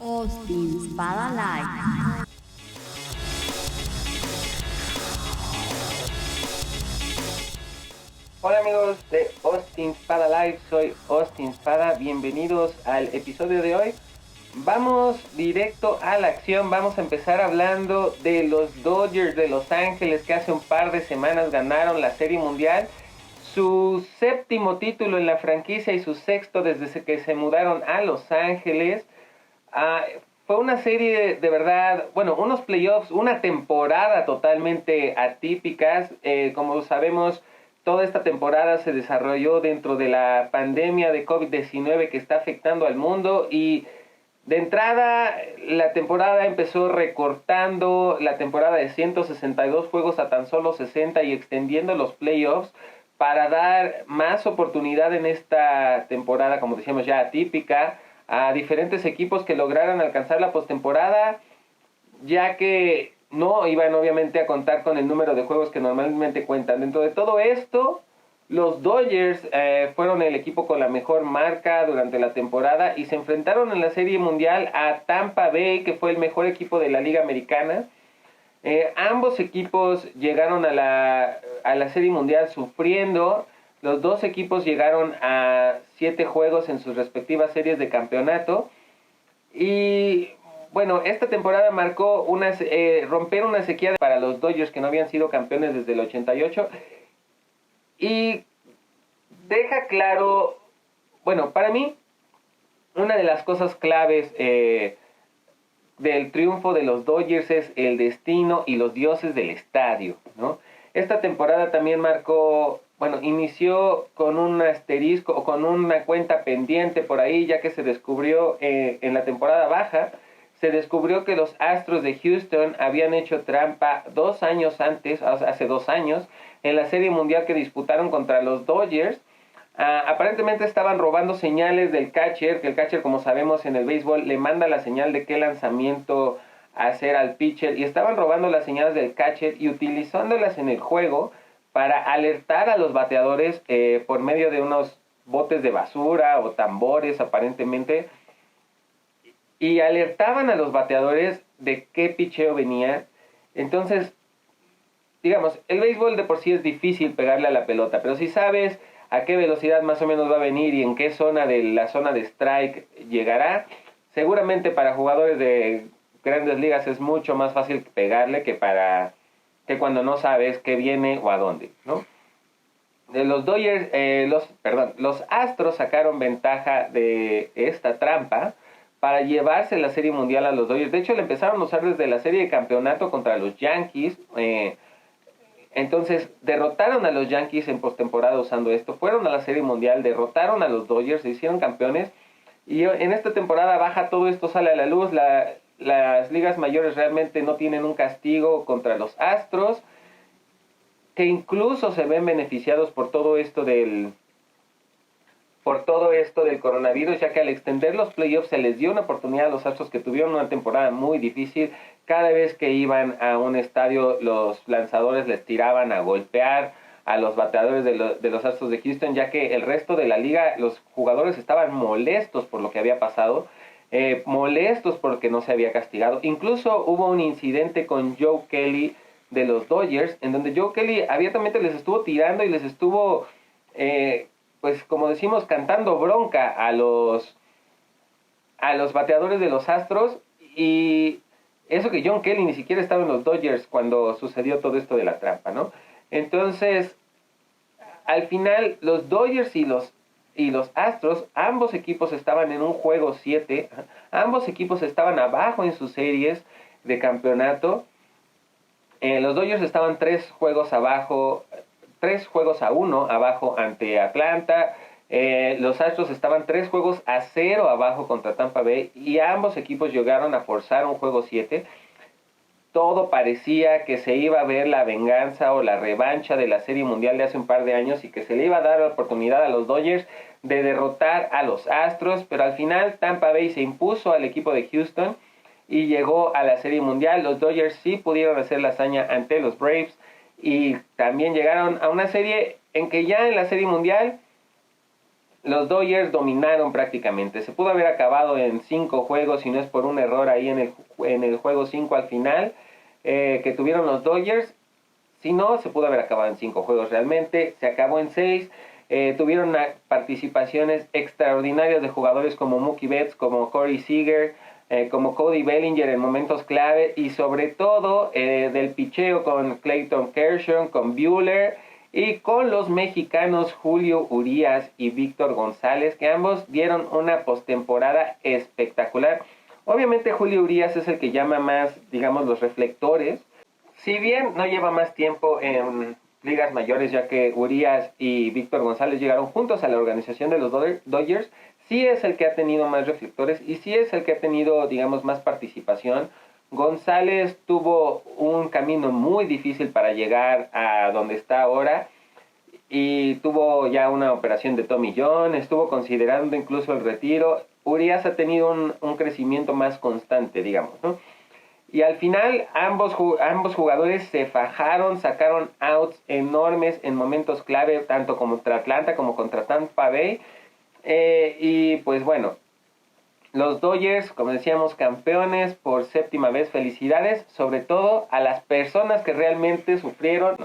Austin Spada Live. Hola amigos de Austin Spada Live, soy Austin Spada, bienvenidos al episodio de hoy. Vamos directo a la acción, vamos a empezar hablando de los Dodgers de Los Ángeles que hace un par de semanas ganaron la Serie Mundial, su séptimo título en la franquicia y su sexto desde que se mudaron a Los Ángeles. Fue una serie de verdad, bueno, unos playoffs, una temporada totalmente atípicas. Como sabemos, toda esta temporada se desarrolló dentro de la pandemia de COVID-19 que está afectando al mundo y de entrada la temporada empezó recortando la temporada de 162 juegos a tan solo 60 y extendiendo los playoffs para dar más oportunidad en esta temporada, como decíamos ya atípica, a diferentes equipos que lograran alcanzar la postemporada, ya que no iban obviamente a contar con el número de juegos que normalmente cuentan. Dentro de todo esto, los Dodgers fueron el equipo con la mejor marca durante la temporada y se enfrentaron en la Serie Mundial a Tampa Bay, que fue el mejor equipo de la Liga Americana. Ambos equipos llegaron a la Serie Mundial sufriendo. Los dos equipos llegaron a 7 juegos en sus respectivas series de campeonato. Y bueno, esta temporada marcó romper una sequía para los Dodgers que no habían sido campeones desde el 88. Y deja claro, bueno, para mí, una de las cosas claves del triunfo de los Dodgers es el destino y los dioses del estadio, ¿no? Esta temporada también marcó, bueno, inició con un asterisco o con una cuenta pendiente por ahí, ya que se descubrió en la temporada baja, se descubrió que los Astros de Houston habían hecho trampa 2 años antes, hace 2 años, en la Serie Mundial que disputaron contra los Dodgers. Aparentemente estaban robando señales del catcher, que el catcher, como sabemos en el béisbol, le manda la señal de qué lanzamiento hacer al pitcher, y estaban robando las señales del catcher y utilizándolas en el juego para alertar a los bateadores por medio de unos botes de basura o tambores aparentemente, y alertaban a los bateadores de qué picheo venía. Entonces, digamos, el béisbol de por sí es difícil pegarle a la pelota, pero si sabes a qué velocidad más o menos va a venir y en qué zona de la zona de strike llegará, seguramente para jugadores de grandes ligas es mucho más fácil pegarle que cuando no sabes qué viene o a dónde, ¿no? Los Dodgers, los Astros sacaron ventaja de esta trampa para llevarse la Serie Mundial a los Dodgers. De hecho, la empezaron a usar desde la serie de campeonato contra los Yankees. Entonces, derrotaron a los Yankees en postemporada usando esto. Fueron a la Serie Mundial, derrotaron a los Dodgers, se hicieron campeones. Y en esta temporada baja todo esto sale a la luz. Las ligas mayores realmente no tienen un castigo contra los Astros, que incluso se ven beneficiados por todo esto del coronavirus, ya que al extender los playoffs se les dio una oportunidad a los Astros, que tuvieron una temporada muy difícil. Cada vez que iban a un estadio, los lanzadores les tiraban a golpear a los bateadores de los Astros de Houston, ya que el resto de la liga, los jugadores estaban molestos por lo que había pasado, molestos porque no se había castigado. Incluso hubo un incidente con Joe Kelly de los Dodgers, en donde Joe Kelly abiertamente les estuvo tirando y les estuvo, pues como decimos, cantando bronca a los bateadores de los Astros. Y eso que John Kelly ni siquiera estaba en los Dodgers cuando sucedió todo esto de la trampa, ¿no? Entonces, al final, los Dodgers y los Astros, ambos equipos estaban en un juego 7, ambos equipos estaban abajo en sus series de campeonato. Los Dodgers estaban 3 juegos abajo, 3 juegos a 1 abajo ante Atlanta. Los Astros estaban 3 juegos a 0 abajo contra Tampa Bay y ambos equipos llegaron a forzar un juego 7. Todo parecía que se iba a ver la venganza o la revancha de la Serie Mundial de hace un par de años y que se le iba a dar la oportunidad a los Dodgers de derrotar a los Astros, pero al final Tampa Bay se impuso al equipo de Houston y llegó a la Serie Mundial. Los Dodgers sí pudieron hacer la hazaña ante los Braves y también llegaron a una serie en que ya en la Serie Mundial los Dodgers dominaron prácticamente. Se pudo haber acabado en 5 juegos si no es por un error ahí en el juego 5 al final que tuvieron los Dodgers. Si no, se pudo haber acabado en 5 juegos realmente. Se acabó en 6. Tuvieron participaciones extraordinarias de jugadores como Mookie Betts, como Corey Seager, como Cody Bellinger en momentos clave, y sobre todo del picheo con Clayton Kershaw, con Buehler y con los mexicanos Julio Urías y Víctor González, que ambos dieron una postemporada espectacular. Obviamente Julio Urías es el que llama más, digamos, los reflectores. Si bien no lleva más tiempo en ligas mayores, ya que Urías y Víctor González llegaron juntos a la organización de los Dodgers, sí es el que ha tenido más reflectores y sí es el que ha tenido, digamos, más participación. González tuvo un camino muy difícil para llegar a donde está ahora y tuvo ya una operación de Tommy John, estuvo considerando incluso el retiro. Urías ha tenido un crecimiento más constante, digamos, ¿no? Y al final ambos jugadores se fajaron, sacaron outs enormes en momentos clave, tanto contra Atlanta como contra Tampa Bay. Y pues bueno, los Dodgers, como decíamos, campeones por 7ª vez. Felicidades, sobre todo a las personas que realmente sufrieron,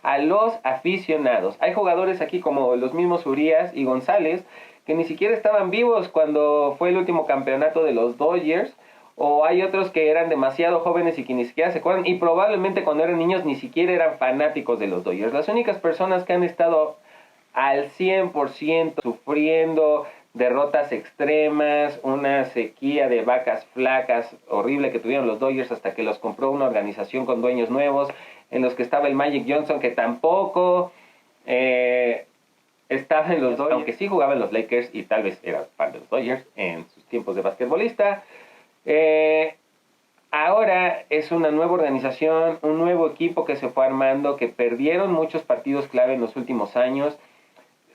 a los aficionados. Hay jugadores aquí como los mismos Urías y González que ni siquiera estaban vivos cuando fue el último campeonato de los Dodgers. O hay otros que eran demasiado jóvenes y que ni siquiera se acuerdan, y probablemente cuando eran niños ni siquiera eran fanáticos de los Dodgers. Las únicas personas que han estado al 100% sufriendo derrotas extremas, una sequía de vacas flacas horrible que tuvieron los Dodgers hasta que los compró una organización con dueños nuevos, en los que estaba el Magic Johnson, que tampoco estaba en los Dodgers, aunque sí jugaba en los Lakers y tal vez era fan de los Dodgers en sus tiempos de basquetbolista. Ahora es una nueva organización, un nuevo equipo que se fue armando, que perdieron muchos partidos clave en los últimos años,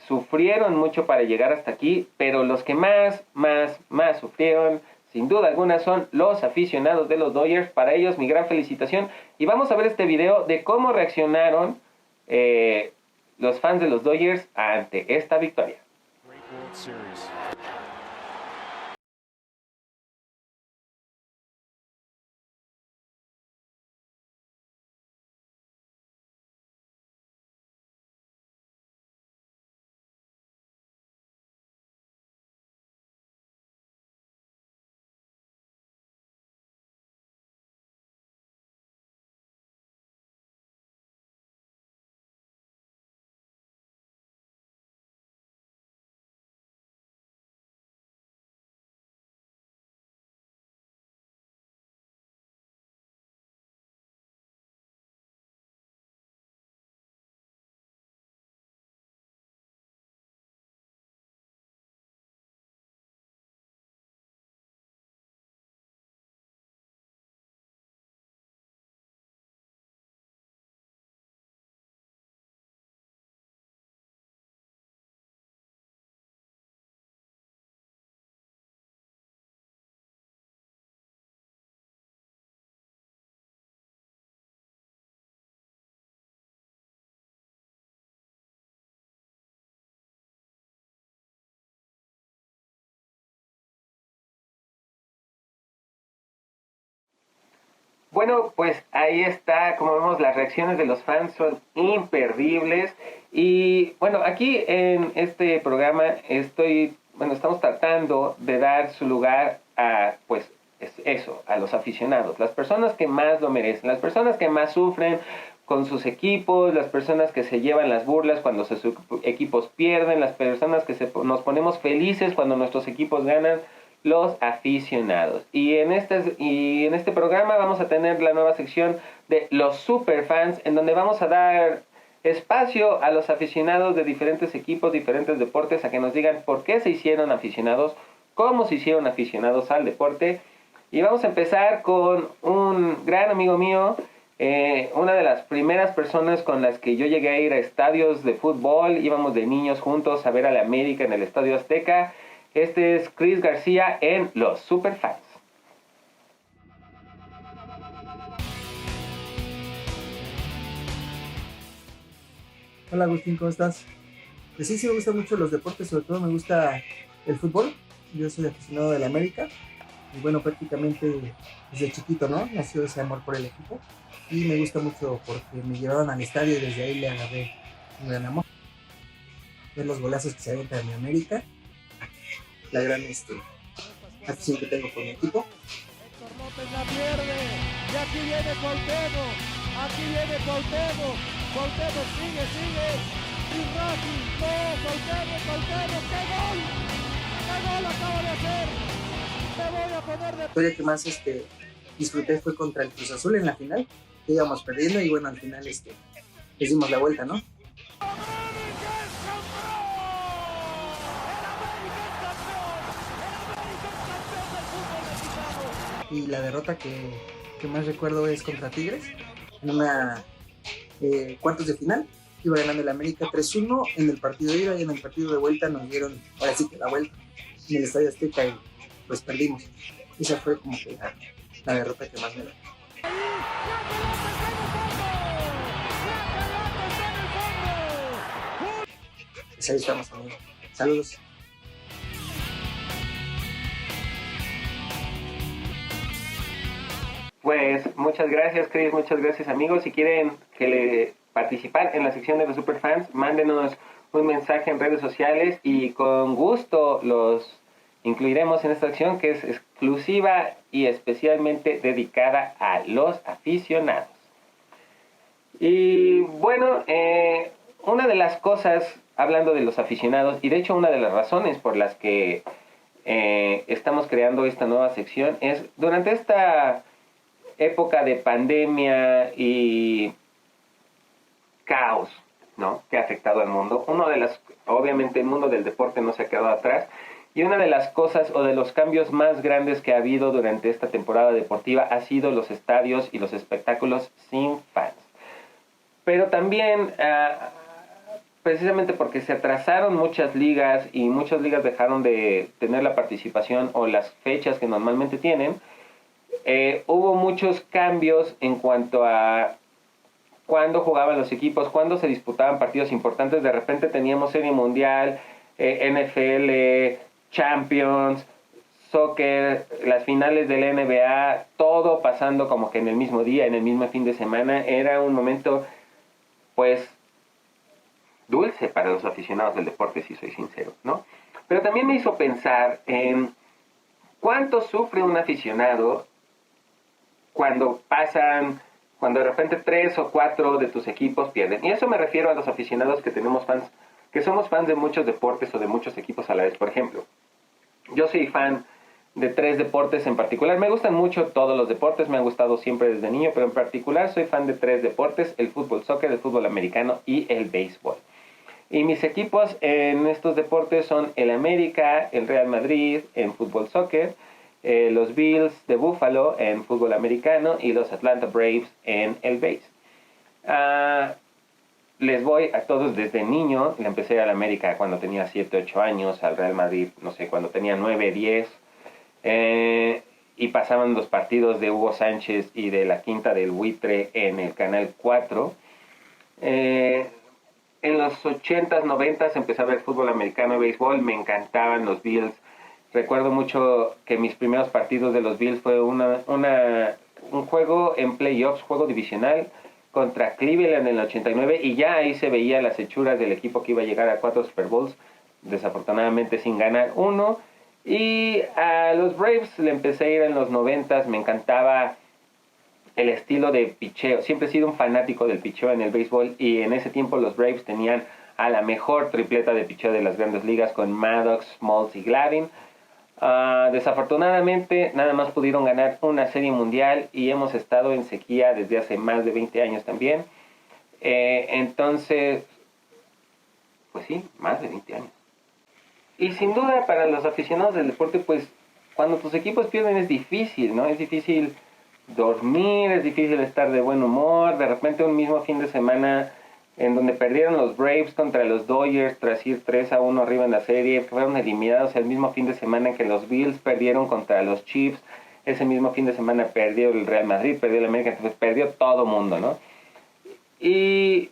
sufrieron mucho para llegar hasta aquí, pero los que más sufrieron, sin duda alguna, son los aficionados de los Dodgers. Para ellos mi gran felicitación, y vamos a ver este video de cómo reaccionaron los fans de los Dodgers ante esta victoria. Bueno, pues ahí está, como vemos, las reacciones de los fans son imperdibles. Y bueno, aquí en este programa estamos tratando de dar su lugar a, pues, eso, a los aficionados, las personas que más lo merecen, las personas que más sufren con sus equipos, las personas que se llevan las burlas cuando sus equipos pierden, las personas que nos ponemos felices cuando nuestros equipos ganan, los aficionados. Y en este programa vamos a tener la nueva sección de los superfans, en donde vamos a dar espacio a los aficionados de diferentes equipos, diferentes deportes, a que nos digan por qué se hicieron aficionados, cómo se hicieron aficionados al deporte. Y vamos a empezar con un gran amigo mío, una de las primeras personas con las que yo llegué a ir a estadios de fútbol. Íbamos de niños juntos a ver a la América en el Estadio Azteca. Este es Chris García en Los Superfans. Hola Agustín, ¿cómo estás? Pues sí, sí me gustan mucho los deportes, sobre todo me gusta el fútbol. Yo soy aficionado del América y bueno, prácticamente desde chiquito, ¿no? Nació ese amor por el equipo y me gusta mucho porque me llevaron al estadio y desde ahí le agarré un gran amor. Ver los golazos que se avienta en mi América, la gran afición que tengo por mi equipo. Héctor López la pierde y aquí viene Cuauhtémoc, Cuauhtémoc sigue, y Racing, no, Cuauhtémoc, ¡qué gol acaba de hacer! Me voy a poner de... La historia que más disfruté fue contra el Cruz Azul en la final, que íbamos perdiendo y bueno, al final les dimos la vuelta, ¿no? Y la derrota que más recuerdo es contra Tigres, en una cuartos de final. Iba ganando el América 3-1 en el partido de ida y en el partido de vuelta nos dieron, ahora sí que la vuelta, en el Estadio Azteca y pues perdimos. Esa fue como que la derrota que más me da. Pues ahí estamos, amigos. Saludos. Pues muchas gracias, Chris, muchas gracias, amigos. Si quieren participar en la sección de los superfans, mándenos un mensaje en redes sociales y con gusto los incluiremos en esta sección que es exclusiva y especialmente dedicada a los aficionados. Y bueno, una de las cosas, hablando de los aficionados, y de hecho una de las razones por las que estamos creando esta nueva sección es durante esta época de pandemia y caos, ¿no?, que ha afectado al mundo. Obviamente el mundo del deporte no se ha quedado atrás, y una de las cosas o de los cambios más grandes que ha habido durante esta temporada deportiva ha sido los estadios y los espectáculos sin fans. Pero también, precisamente porque se atrasaron muchas ligas y muchas ligas dejaron de tener la participación o las fechas que normalmente tienen, hubo muchos cambios en cuanto a cuándo jugaban los equipos, cuándo se disputaban partidos importantes. De repente teníamos Serie Mundial, NFL, Champions, soccer, las finales del NBA, todo pasando como que en el mismo día, en el mismo fin de semana. Era un momento, pues, dulce para los aficionados del deporte, si soy sincero, ¿no? Pero también me hizo pensar en cuánto sufre un aficionado cuando de repente 3 o 4 de tus equipos pierden. Y eso me refiero a los aficionados que somos fans de muchos deportes o de muchos equipos a la vez. Por ejemplo, yo soy fan de 3 deportes en particular. Me gustan mucho todos los deportes, me han gustado siempre desde niño, pero en particular soy fan de 3 deportes: el fútbol soccer, el fútbol americano y el béisbol. Y mis equipos en estos deportes son el América, el Real Madrid en fútbol soccer, los Bills de Buffalo en fútbol americano y los Atlanta Braves en el base. Les voy a todos desde niño. Le empecé al América cuando tenía 7, 8 años, al Real Madrid, no sé, cuando tenía 9, 10. Y pasaban los partidos de Hugo Sánchez y de la Quinta del Buitre en el Canal 4. En los 80s, 90s empecé a ver fútbol americano y béisbol. Me encantaban los Bills. Recuerdo mucho que mis primeros partidos de los Bills fue un juego en playoffs, juego divisional contra Cleveland en el 89, y ya ahí se veía las hechuras del equipo que iba a llegar a 4 Super Bowls, desafortunadamente sin ganar uno. Y a los Braves le empecé a ir en los 90s. Me encantaba el estilo de picheo. Siempre he sido un fanático del picheo en el béisbol, y en ese tiempo los Braves tenían a la mejor tripleta de picheo de las grandes ligas con Maddox, Smoltz y Glavine. Desafortunadamente nada más pudieron ganar una serie mundial y hemos estado en sequía desde hace más de 20 años también. Entonces, pues sí, más de 20 años. Y sin duda para los aficionados del deporte, pues cuando tus equipos pierden es difícil, ¿no? Es difícil dormir, es difícil estar de buen humor. De repente un mismo fin de semana en donde perdieron los Braves contra los Dodgers tras ir 3-1 arriba en la serie, fueron eliminados el mismo fin de semana en que los Bills perdieron contra los Chiefs. Ese mismo fin de semana perdió el Real Madrid, perdió el América, entonces perdió todo mundo, ¿no? Y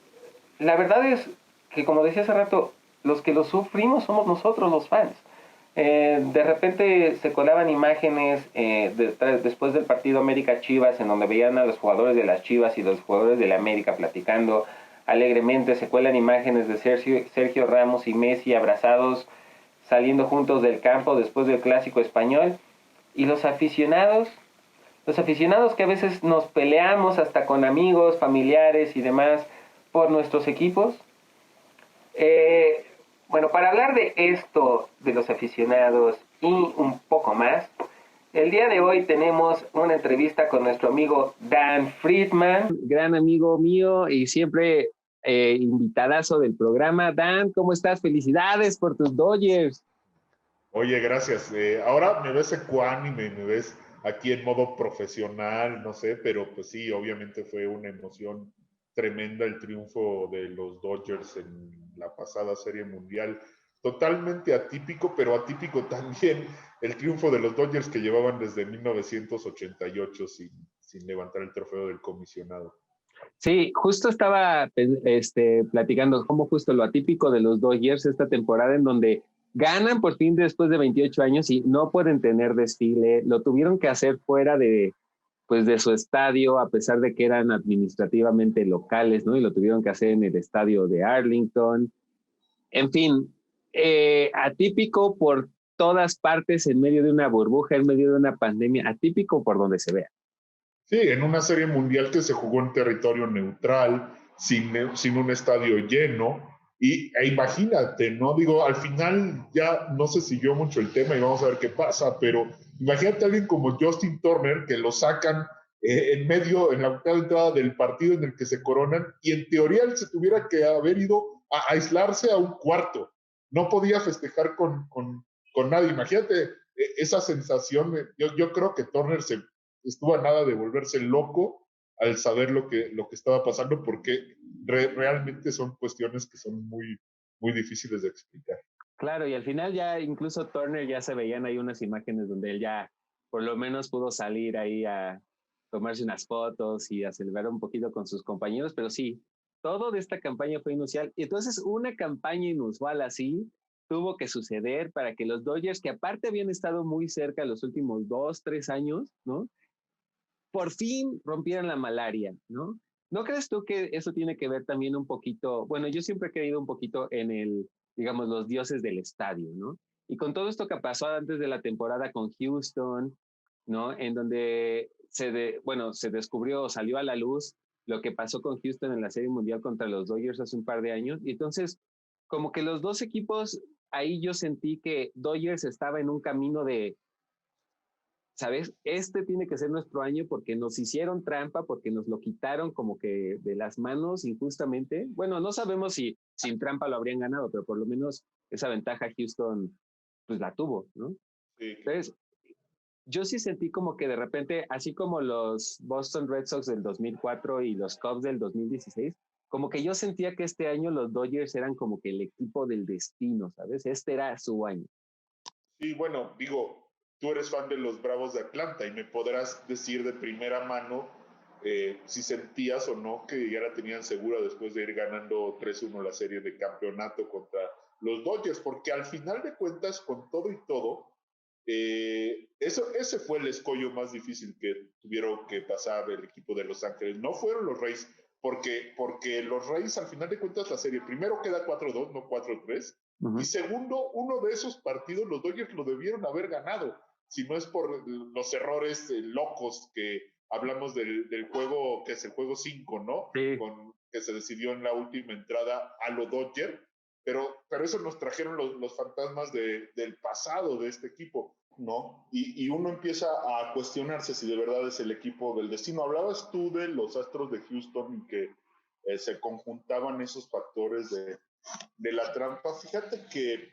la verdad es que, como decía hace rato, los que lo sufrimos somos nosotros los fans. De repente se colaban imágenes después del partido América Chivas, en donde veían a los jugadores de las Chivas y los jugadores de la América platicando alegremente. Se cuelan imágenes de Sergio Ramos y Messi abrazados, saliendo juntos del campo después del clásico español. Y los aficionados que a veces nos peleamos hasta con amigos, familiares y demás por nuestros equipos. Bueno, para hablar de esto, de los aficionados y un poco más, el día de hoy tenemos una entrevista con nuestro amigo Dan Friedman. Gran amigo mío y siempre invitadazo del programa. Dan, ¿cómo estás? Felicidades por tus Dodgers. Oye, gracias. Ahora me ves ecuánime, me ves aquí en modo profesional, no sé, pero pues sí, obviamente fue una emoción tremenda el triunfo de los Dodgers en la pasada Serie Mundial. Totalmente atípico, pero atípico también el triunfo de los Dodgers que llevaban desde 1988 sin levantar el trofeo del comisionado. Sí, justo estaba platicando como justo lo atípico de los Dodgers esta temporada, en donde ganan por fin después de 28 años y no pueden tener desfile. Lo tuvieron que hacer fuera de su estadio, a pesar de que eran administrativamente locales, ¿no? Y lo tuvieron que hacer en el estadio de Arlington. En fin, atípico por todas partes, en medio de una burbuja, en medio de una pandemia, atípico por donde se vea. Sí, en una Serie Mundial que se jugó en territorio neutral, sin un estadio lleno. Imagínate, ¿no? Digo, al final ya no se siguió mucho el tema y vamos a ver qué pasa, pero imagínate a alguien como Justin Turner que lo sacan en la octava entrada del partido en el que se coronan y en teoría él se tuviera que haber ido a aislarse a un cuarto. No podía festejar con nadie. Imagínate esa sensación. Yo creo que Turner estuvo a nada de volverse loco al saber lo que estaba pasando, porque realmente son cuestiones que son muy, muy difíciles de explicar. Claro, y al final ya incluso Turner ya se veían ahí unas imágenes donde él ya por lo menos pudo salir ahí a tomarse unas fotos y a celebrar un poquito con sus compañeros, pero sí, todo de esta campaña fue inusual. Y entonces una campaña inusual así tuvo que suceder para que los Dodgers, que aparte habían estado muy cerca los últimos 2, 3 años, ¿no? Por fin rompieron la malaria, ¿no? ¿No crees tú que eso tiene que ver también un poquito? Bueno, yo siempre he creído un poquito en digamos, los dioses del estadio, ¿no? Y con todo esto que pasó antes de la temporada con Houston, ¿no? En donde se descubrió, salió a la luz lo que pasó con Houston en la Serie Mundial contra los Dodgers hace un par de años. Y entonces, como que los dos equipos, ahí yo sentí que Dodgers estaba en un camino de, ¿sabes? Este tiene que ser nuestro año porque nos hicieron trampa, porque nos lo quitaron como que de las manos injustamente. Bueno, no sabemos si sin trampa lo habrían ganado, pero por lo menos esa ventaja Houston pues la tuvo, ¿no? Sí. Entonces, yo sí sentí como que de repente, así como los Boston Red Sox del 2004 y los Cubs del 2016, como que yo sentía que este año los Dodgers eran como que el equipo del destino, ¿sabes? Este era su año. Sí, bueno, digo, tú eres fan de los Bravos de Atlanta y me podrás decir de primera mano si sentías o no que ya la tenían segura después de ir ganando 3-1 la serie de campeonato contra los Dodgers, porque al final de cuentas, con todo y todo, ese fue el escollo más difícil que tuvieron que pasar el equipo de Los Ángeles. No fueron los Rays, porque los Rays al final de cuentas la serie primero queda 4-2, no 4-3. Uh-huh. Y segundo, uno de esos partidos los Dodgers lo debieron haber ganado, si no es por los errores locos que hablamos del juego, que es el juego 5, ¿no? Sí. Que se decidió en la última entrada a los Dodgers, pero eso nos trajeron los fantasmas del pasado de este equipo, ¿no? Y uno empieza a cuestionarse si de verdad es el equipo del destino. Hablabas tú de los Astros de Houston y que se conjuntaban esos factores de la trampa. Fíjate que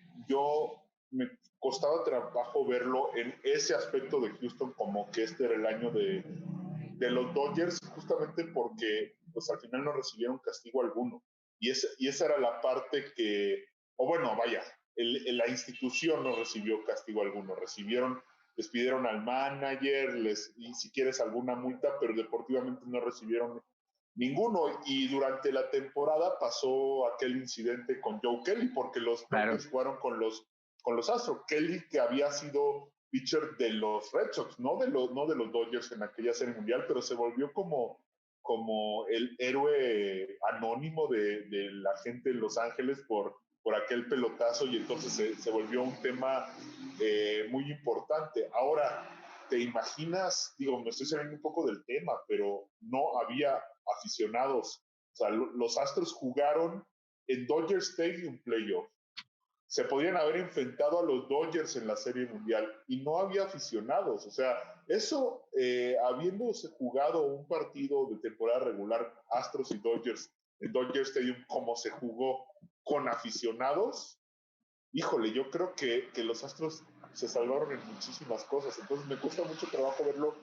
me costaba trabajo verlo en ese aspecto de Houston, como que este era el año de los Dodgers, justamente porque pues al final no recibieron castigo alguno. Y esa era la parte la institución no recibió castigo alguno. Les pidieron al manager, y si quieres alguna multa, pero deportivamente no recibieron ninguno. Y durante la temporada pasó aquel incidente con Joe Kelly, porque los Dodgers jugaron con los Astros. Kelly, que había sido pitcher de los Red Sox, no de los Dodgers en aquella serie mundial, pero se volvió como el héroe anónimo de la gente en Los Ángeles por aquel pelotazo, y entonces se volvió un tema muy importante. Ahora, ¿te imaginas? Digo, me estoy saliendo un poco del tema, pero no había aficionados. O sea, los Astros jugaron en Dodger Stadium playoff. Se podían haber enfrentado a los Dodgers en la Serie Mundial y no había aficionados. O sea, eso, habiéndose jugado un partido de temporada regular, Astros y Dodgers, en Dodger Stadium, como se jugó con aficionados, híjole, yo creo que los Astros se salvaron en muchísimas cosas. Entonces me cuesta mucho trabajo verlo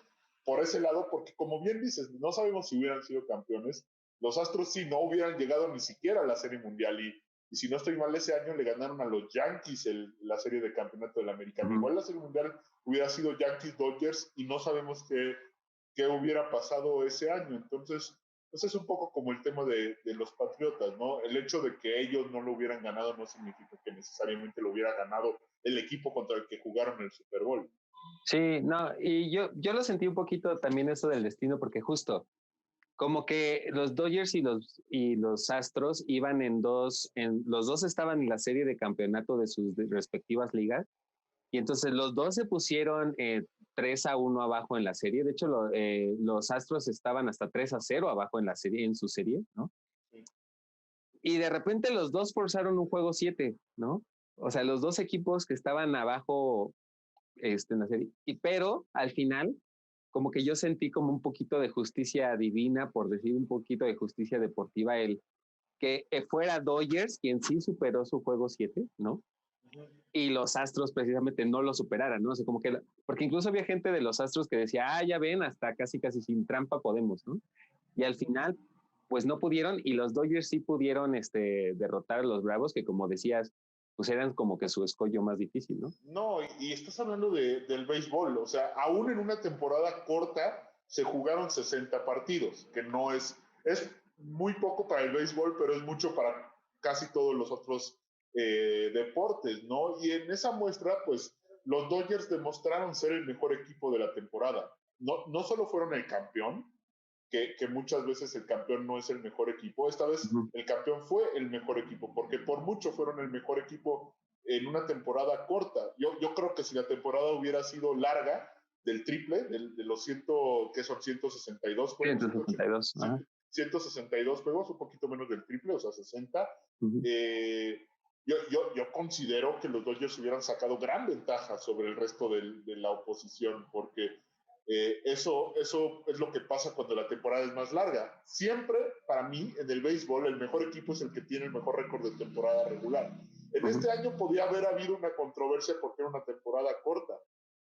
por ese lado, porque como bien dices, no sabemos si hubieran sido campeones. Los Astros sí no hubieran llegado ni siquiera a la Serie Mundial, y si no estoy mal, ese año le ganaron a los Yankees la serie de campeonato de la Americana. Igual la Serie Mundial hubiera sido Yankees-Dodgers y no sabemos qué hubiera pasado ese año. Entonces, pues es un poco como el tema de los Patriotas, ¿no? El hecho de que ellos no lo hubieran ganado no significa que necesariamente lo hubiera ganado el equipo contra el que jugaron el Super Bowl. Sí, no, y yo lo sentí un poquito también eso del destino, porque justo como que los Dodgers y los Astros iban los dos estaban en la serie de campeonato de sus respectivas ligas, y entonces los dos se pusieron 3-1 abajo en la serie. De hecho, los Astros estaban hasta 3-0 abajo en su serie, ¿no? Sí. Y de repente los dos forzaron un juego 7, ¿no? O sea, los dos equipos que estaban abajo en la serie, pero al final como que yo sentí como un poquito de justicia divina, por decir un poquito de justicia deportiva, el que fuera Dodgers quien sí superó su juego 7, ¿no? Y los Astros precisamente no lo superaran, ¿no? O sea, como que, porque incluso había gente de los Astros que decía, ya ven, hasta casi sin trampa podemos, ¿no? Y al final, pues no pudieron, y los Dodgers sí pudieron derrotar a los Bravos, que como decías, pues eran como que su escollo más difícil, ¿no? No, y estás hablando del béisbol. O sea, aún en una temporada corta se jugaron 60 partidos, que no es muy poco para el béisbol, pero es mucho para casi todos los otros deportes, ¿no? Y en esa muestra, pues, los Dodgers demostraron ser el mejor equipo de la temporada. No solo fueron el campeón, que muchas veces el campeón no es el mejor equipo. Esta vez el campeón fue el mejor equipo, porque por mucho fueron el mejor equipo en una temporada corta. Yo creo que si la temporada hubiera sido larga, del triple, de los 162 juegos. 162, 162 juegos, un poquito menos del triple, o sea, 60. Yo considero que los Dodgers hubieran sacado gran ventaja sobre el resto de la oposición, porque eso es lo que pasa cuando la temporada es más larga. Siempre, para mí, en el béisbol, el mejor equipo es el que tiene el mejor récord de temporada regular. En este año podía haber habido una controversia porque era una temporada corta,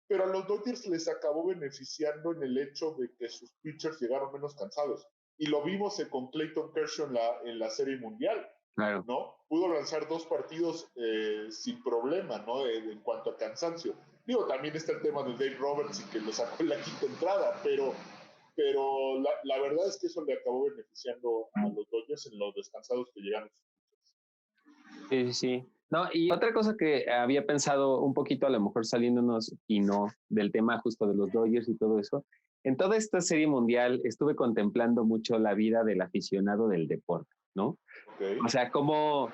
pero a los Dodgers les acabó beneficiando en el hecho de que sus pitchers llegaron menos cansados. Y lo vimos con Clayton Kershaw en la Serie Mundial. Claro. ¿No? Pudo lanzar 2 partidos sin problema, ¿no? En cuanto a cansancio. Digo, también está el tema de Dave Roberts y que lo sacó en la quinta entrada, pero la verdad es que eso le acabó beneficiando a los Dodgers en los descansados que llegaron. Sí. No, y otra cosa que había pensado un poquito, a lo mejor saliéndonos y no del tema justo de los Dodgers y todo eso, en toda esta serie mundial estuve contemplando mucho la vida del aficionado del deporte, ¿no? Okay. O sea, como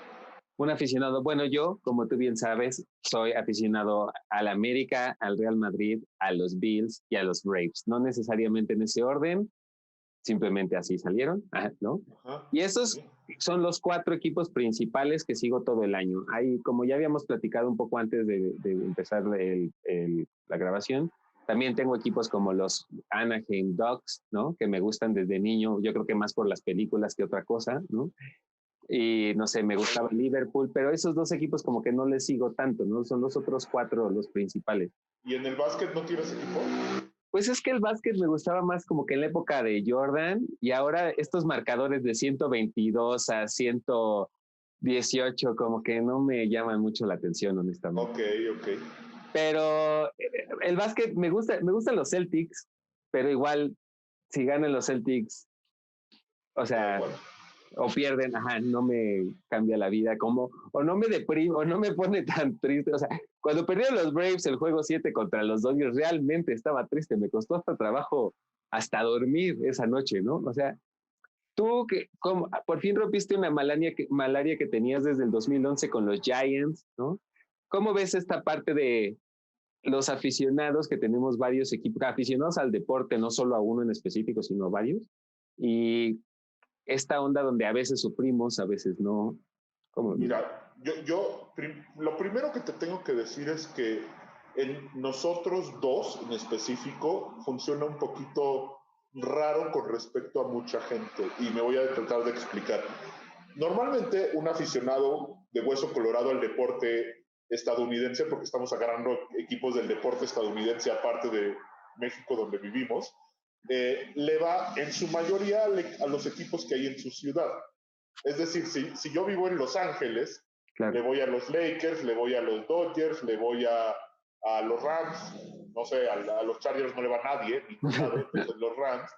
un aficionado, bueno, yo, como tú bien sabes, soy aficionado al América, al Real Madrid, a los Bills y a los Braves, no necesariamente en ese orden, simplemente así salieron, ¿no? Ajá. Y esos son los 4 equipos principales que sigo todo el año. Ahí, como ya habíamos platicado un poco antes de empezar la grabación, también tengo equipos como los Anaheim Ducks, ¿no? Que me gustan desde niño, yo creo que más por las películas que otra cosa, ¿no? Y no sé, me gustaba Liverpool, pero esos 2 equipos como que no les sigo tanto, ¿no? Son los otros 4 los principales. ¿Y en el básquet no tienes equipo? Pues es que el básquet me gustaba más como que en la época de Jordan, y ahora estos marcadores de 122 a 118 como que no me llaman mucho la atención, honestamente. Ok. Pero el básquet me gustan los Celtics, pero igual si ganan los Celtics O sea, Bueno, o pierden, no me cambia la vida, como, o no me deprime, o no me pone tan triste. O sea, cuando perdieron los Braves el juego 7 contra los Dodgers, realmente estaba triste, me costó hasta trabajo hasta dormir esa noche, ¿no? O sea, tú que como, por fin rompiste una malaria que tenías desde el 2011 con los Giants, ¿no? ¿Cómo ves esta parte de los aficionados, que tenemos varios equipos, aficionados al deporte, no solo a uno en específico, sino a varios? Y esta onda donde a veces sufrimos, a veces no. ¿Cómo? mira, lo primero que te tengo que decir es que en nosotros dos en específico funciona un poquito raro con respecto a mucha gente y me voy a tratar de explicar. Normalmente un aficionado de hueso colorado al deporte estadounidense, porque estamos agarrando equipos del deporte estadounidense aparte de México donde vivimos, le va en su mayoría a los equipos que hay en su ciudad. Es decir, si yo vivo en Los Ángeles, Claro. le voy a los Lakers, le voy a los Dodgers, le voy a los Rams, no sé, a los Chargers no le va a nadie, entonces los Rams.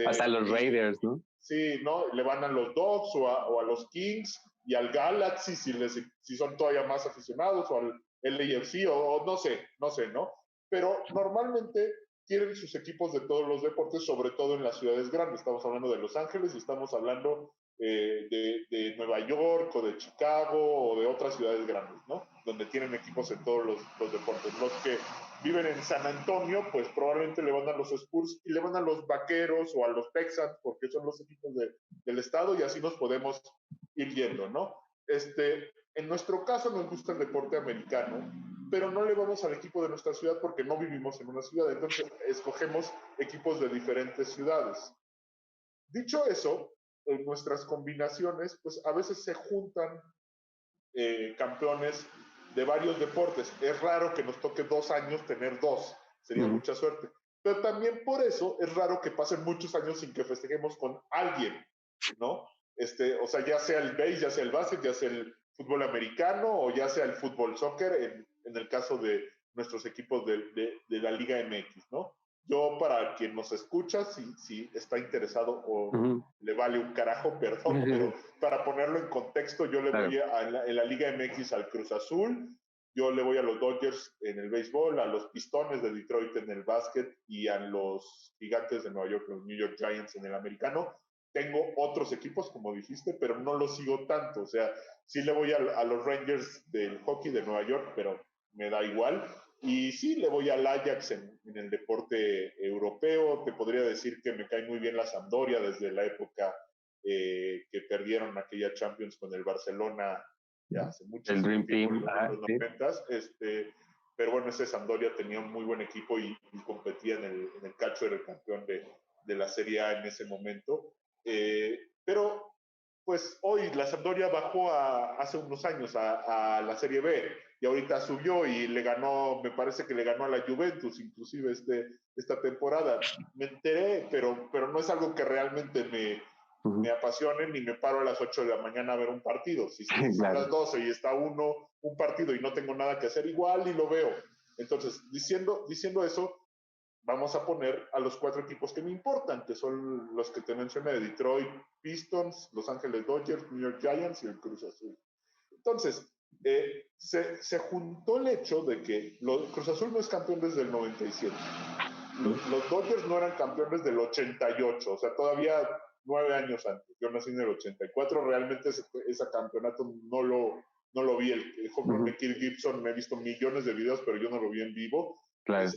Hasta los Raiders, ¿no? Sí, ¿no? Le van a los Dogs o a los Kings y al Galaxy si son todavía más aficionados, o al LAFC, o no sé, ¿no? Pero normalmente tienen sus equipos de todos los deportes, sobre todo en las ciudades grandes. Estamos hablando de Los Ángeles y estamos hablando de Nueva York o de Chicago o de otras ciudades grandes, ¿no? Donde tienen equipos en todos los deportes. Los que viven en San Antonio, pues probablemente le van a los Spurs y le van a los Vaqueros o a los Texans, porque son los equipos del estado, y así nos podemos ir yendo, ¿no? En nuestro caso nos gusta el deporte americano, pero no le vamos al equipo de nuestra ciudad porque no vivimos en una ciudad, entonces escogemos equipos de diferentes ciudades. Dicho eso, en nuestras combinaciones, pues a veces se juntan campeones de varios deportes. Es raro que nos toque 2 años tener 2, sería mucha suerte. Pero también por eso es raro que pasen muchos años sin que festejemos con alguien, ¿no? O sea, ya sea el base, ya sea el básquet, ya sea el fútbol americano o ya sea el fútbol soccer, en el caso de nuestros equipos de la Liga MX, ¿no? Yo, para quien nos escucha, si está interesado o le vale un carajo, perdón, pero para ponerlo en contexto, yo le voy en la Liga MX al Cruz Azul, yo le voy a los Dodgers en el béisbol, a los Pistones de Detroit en el básquet y a los Gigantes de Nueva York, los New York Giants en el americano. Tengo otros equipos, como dijiste, pero no los sigo tanto. O sea, sí le voy a los Rangers del hockey de Nueva York, pero me da igual. Y sí, le voy al Ajax en el deporte europeo. Te podría decir que me cae muy bien la Sampdoria desde la época que perdieron aquella Champions con el Barcelona ya hace mucho el Dream tiempo, Team, en los 90s. Pero bueno, ese Sampdoria tenía un muy buen equipo y competía en el calcio, era el campeón de la Serie A en ese momento. Pero pues hoy la Sampdoria bajó hace unos años a la Serie B y ahorita subió y le ganó, me parece que le ganó a la Juventus inclusive esta temporada. Me enteré, pero no es algo que realmente me apasione, ni me paro a las 8 de la mañana a ver un partido. Si son las 12 y está un partido y no tengo nada que hacer, igual y lo veo. Entonces, diciendo eso, vamos a poner a los 4 equipos que me importan, que son los que te mencioné: Detroit Pistons, Los Ángeles Dodgers, New York Giants y el Cruz Azul. Entonces, se juntó el hecho de que Cruz Azul no es campeón desde el 97. Los Dodgers no eran campeones del 88, o sea, todavía 9 años antes. Yo nací en el 84, realmente ese campeonato no lo vi. El home de Kirk Gibson, me he visto millones de videos, pero yo no lo vi en vivo. Claro.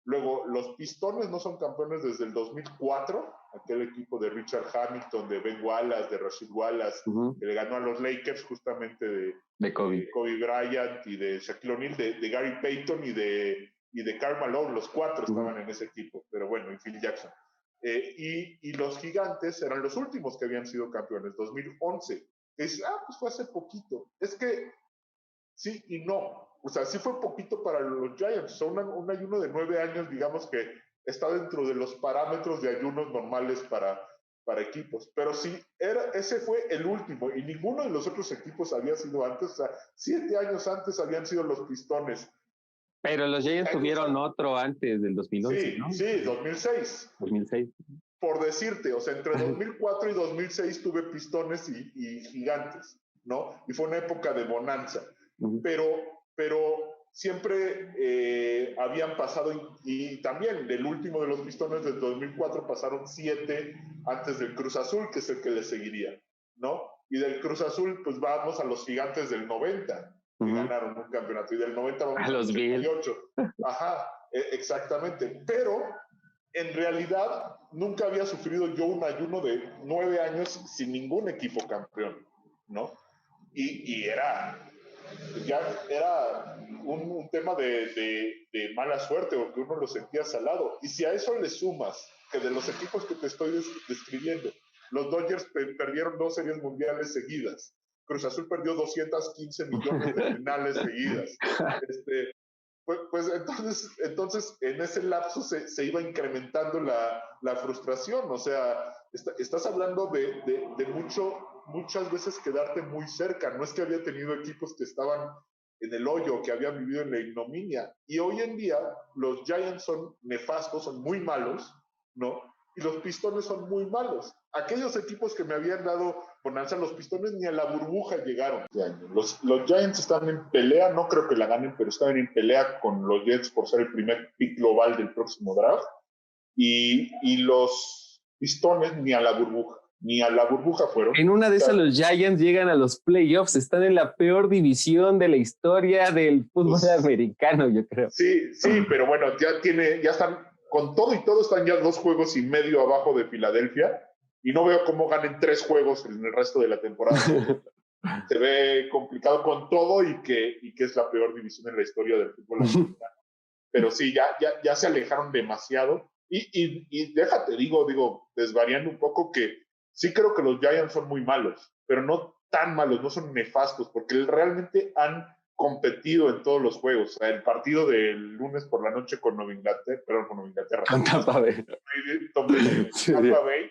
Luego, los Pistones no son campeones desde el 2004, aquel equipo de Richard Hamilton, de Ben Wallace, de Rasheed Wallace, que le ganó a los Lakers justamente de Kobe Bryant y de Shaquille O'Neal, de Gary Payton y de Karl Malone. Los 4 estaban en ese equipo, pero bueno, y Phil Jackson. Y los Gigantes eran los últimos que habían sido campeones, 2011. Que dices, pues fue hace poquito. Es que sí y no. O sea, sí fue poquito para los Giants. O sea, un ayuno de 9 años, digamos que está dentro de los parámetros de ayunos normales para equipos. Pero sí, ese fue el último. Y ninguno de los otros equipos había sido antes. O sea, 7 años antes habían sido los Pistones. Pero los Giants tuvieron otro antes del 2011, sí, ¿no? Sí, 2006. 2006. por decirte, o sea, entre 2004 y 2006 tuve Pistones y Gigantes, ¿no? Y fue una época de bonanza. Pero siempre habían pasado, y también del último de los Pistones del 2004 pasaron 7 antes del Cruz Azul, que es el que le seguiría, ¿no? Y del Cruz Azul, pues vamos a los Gigantes del 90, que ganaron un campeonato, y del 90 vamos a los 88. Ajá, exactamente. Pero en realidad nunca había sufrido yo un ayuno de 9 años sin ningún equipo campeón, ¿no? Y era un tema de mala suerte, o que uno lo sentía salado. Y si a eso le sumas que de los equipos que te estoy describiendo, los Dodgers perdieron 2 series mundiales seguidas, Cruz Azul perdió 215 millones de finales seguidas, pues entonces en ese lapso se iba incrementando la frustración. O sea, estás hablando de muchas veces quedarte muy cerca. No es que había tenido equipos que estaban en el hoyo, que habían vivido en la ignominia. Y hoy en día los Giants son nefastos, son muy malos, ¿no? Y los Pistones son muy malos. Aquellos equipos que me habían dado bonanza, los Pistones ni a la burbuja llegaron este año. Los Giants están en pelea, no creo que la ganen, pero están en pelea con los Jets por ser el primer pick global del próximo draft. Y los Pistones ni a la burbuja fueron. En una de esas los Giants llegan a los playoffs, están en la peor división de la historia del fútbol americano, yo creo. Sí, pero bueno, ya están, con todo y todo, están ya 2 juegos y medio abajo de Filadelfia, y no veo cómo ganen 3 juegos en el resto de la temporada. Se ve complicado con todo, y que es la peor división en la historia del fútbol americano. Pero sí, ya se alejaron demasiado. Y déjate, digo, desvariando un poco, que sí creo que los Giants son muy malos, pero no tan malos, no son nefastos, porque realmente han competido en todos los juegos. O sea, el partido del lunes por la noche con Nueva Inglaterra. Con Tampa Bay. Tampa Bay,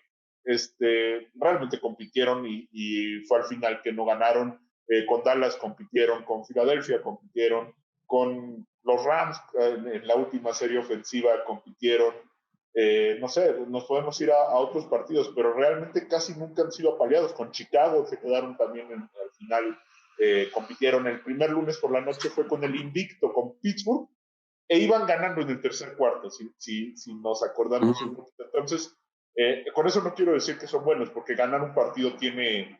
realmente compitieron, y fue al final que no ganaron. Con Dallas compitieron, con Filadelfia compitieron, con los Rams en la última serie ofensiva compitieron. No sé, nos podemos ir a otros partidos, pero realmente casi nunca han sido apaleados. Con Chicago se quedaron también al final, compitieron. El primer lunes por la noche fue con el invicto, con Pittsburgh, e iban ganando en el tercer cuarto, si nos acordamos un poquito. Entonces, con eso no quiero decir que son buenos, porque ganar un partido tiene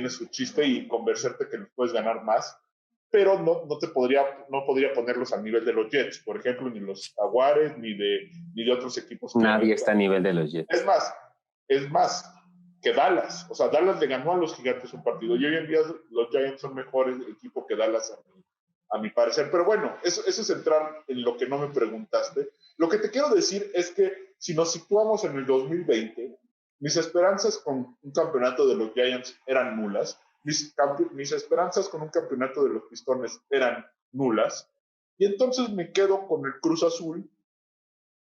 su chiste, y convencerte que los puedes ganar más, pero no podría ponerlos al nivel de los Jets, por ejemplo, ni los Jaguares, ni de otros equipos. Nadie está a nivel de los Jets. Es más que Dallas. O sea, Dallas le ganó a los Gigantes un partido, y hoy en día los Giants son mejores equipo que Dallas, a mi parecer. Pero bueno, eso es entrar en lo que no me preguntaste. Lo que te quiero decir es que si nos situamos en el 2020, mis esperanzas con un campeonato de los Giants eran nulas. Mis esperanzas con un campeonato de los Pistones eran nulas, y entonces me quedo con el Cruz Azul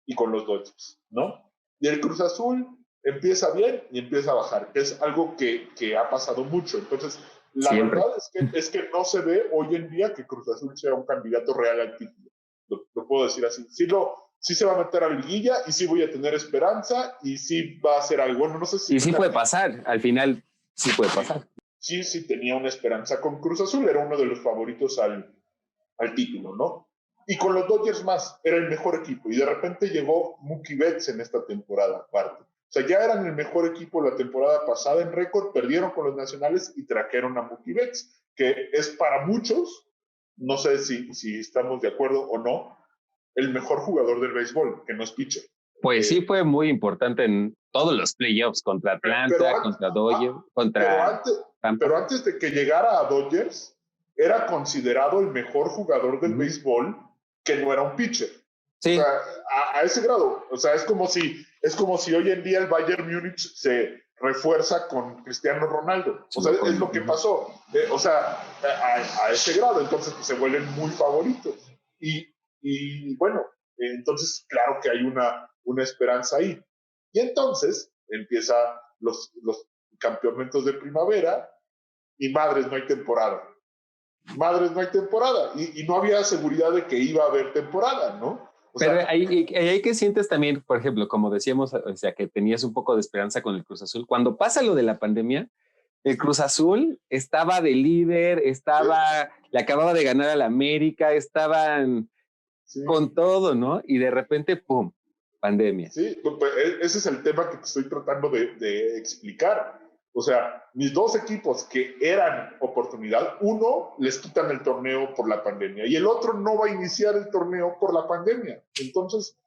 y con los Dodgers, ¿no? Y el Cruz Azul empieza bien y empieza a bajar, que es algo que ha pasado mucho. Entonces, la verdad es que no se ve hoy en día que Cruz Azul sea un candidato real al título. Lo puedo decir así. Sí se va a meter a liguilla, y sí voy a tener esperanza, y sí va a hacer algo. Bueno, no sé si... Y sí puede pasar, al final sí puede pasar. Sí tenía una esperanza con Cruz Azul, era uno de los favoritos al título, ¿no? Y con los Dodgers más, era el mejor equipo, y de repente llegó Mookie Betts en esta temporada aparte. O sea, ya eran el mejor equipo la temporada pasada en récord, perdieron con los Nacionales y trajeron a Mookie Betts, que es para muchos, no sé si estamos de acuerdo o no, el mejor jugador del béisbol, que no es pitcher. Pues sí fue muy importante en todos los playoffs, contra Atlanta, contra Dodgers, contra... Pero antes de que llegara a Dodgers, era considerado el mejor jugador del béisbol, que no era un pitcher. Sí. O sea, a ese grado. O sea, es como si hoy en día el Bayern Múnich se refuerza con Cristiano Ronaldo. O sea, es lo que pasó. O sea, a ese grado. Entonces, pues, se vuelven muy favoritos. Y bueno, entonces, claro que hay una esperanza ahí. Y entonces empieza los campeonatos de primavera, y madres, no hay temporada. Y no había seguridad de que iba a haber temporada, ¿no? Pero ahí que sientes también, por ejemplo, como decíamos, o sea, que tenías un poco de esperanza con el Cruz Azul. Cuando pasa lo de la pandemia, el Cruz Azul estaba de líder, le acababa de ganar al América, estaban con todo, ¿no? Y de repente, ¡pum!, pandemia. Sí, pues ese es el tema que te estoy tratando de explicar. O sea, mis dos equipos que eran oportunidad, uno les quitan el torneo por la pandemia y el otro no va a iniciar el torneo por la pandemia. Entonces,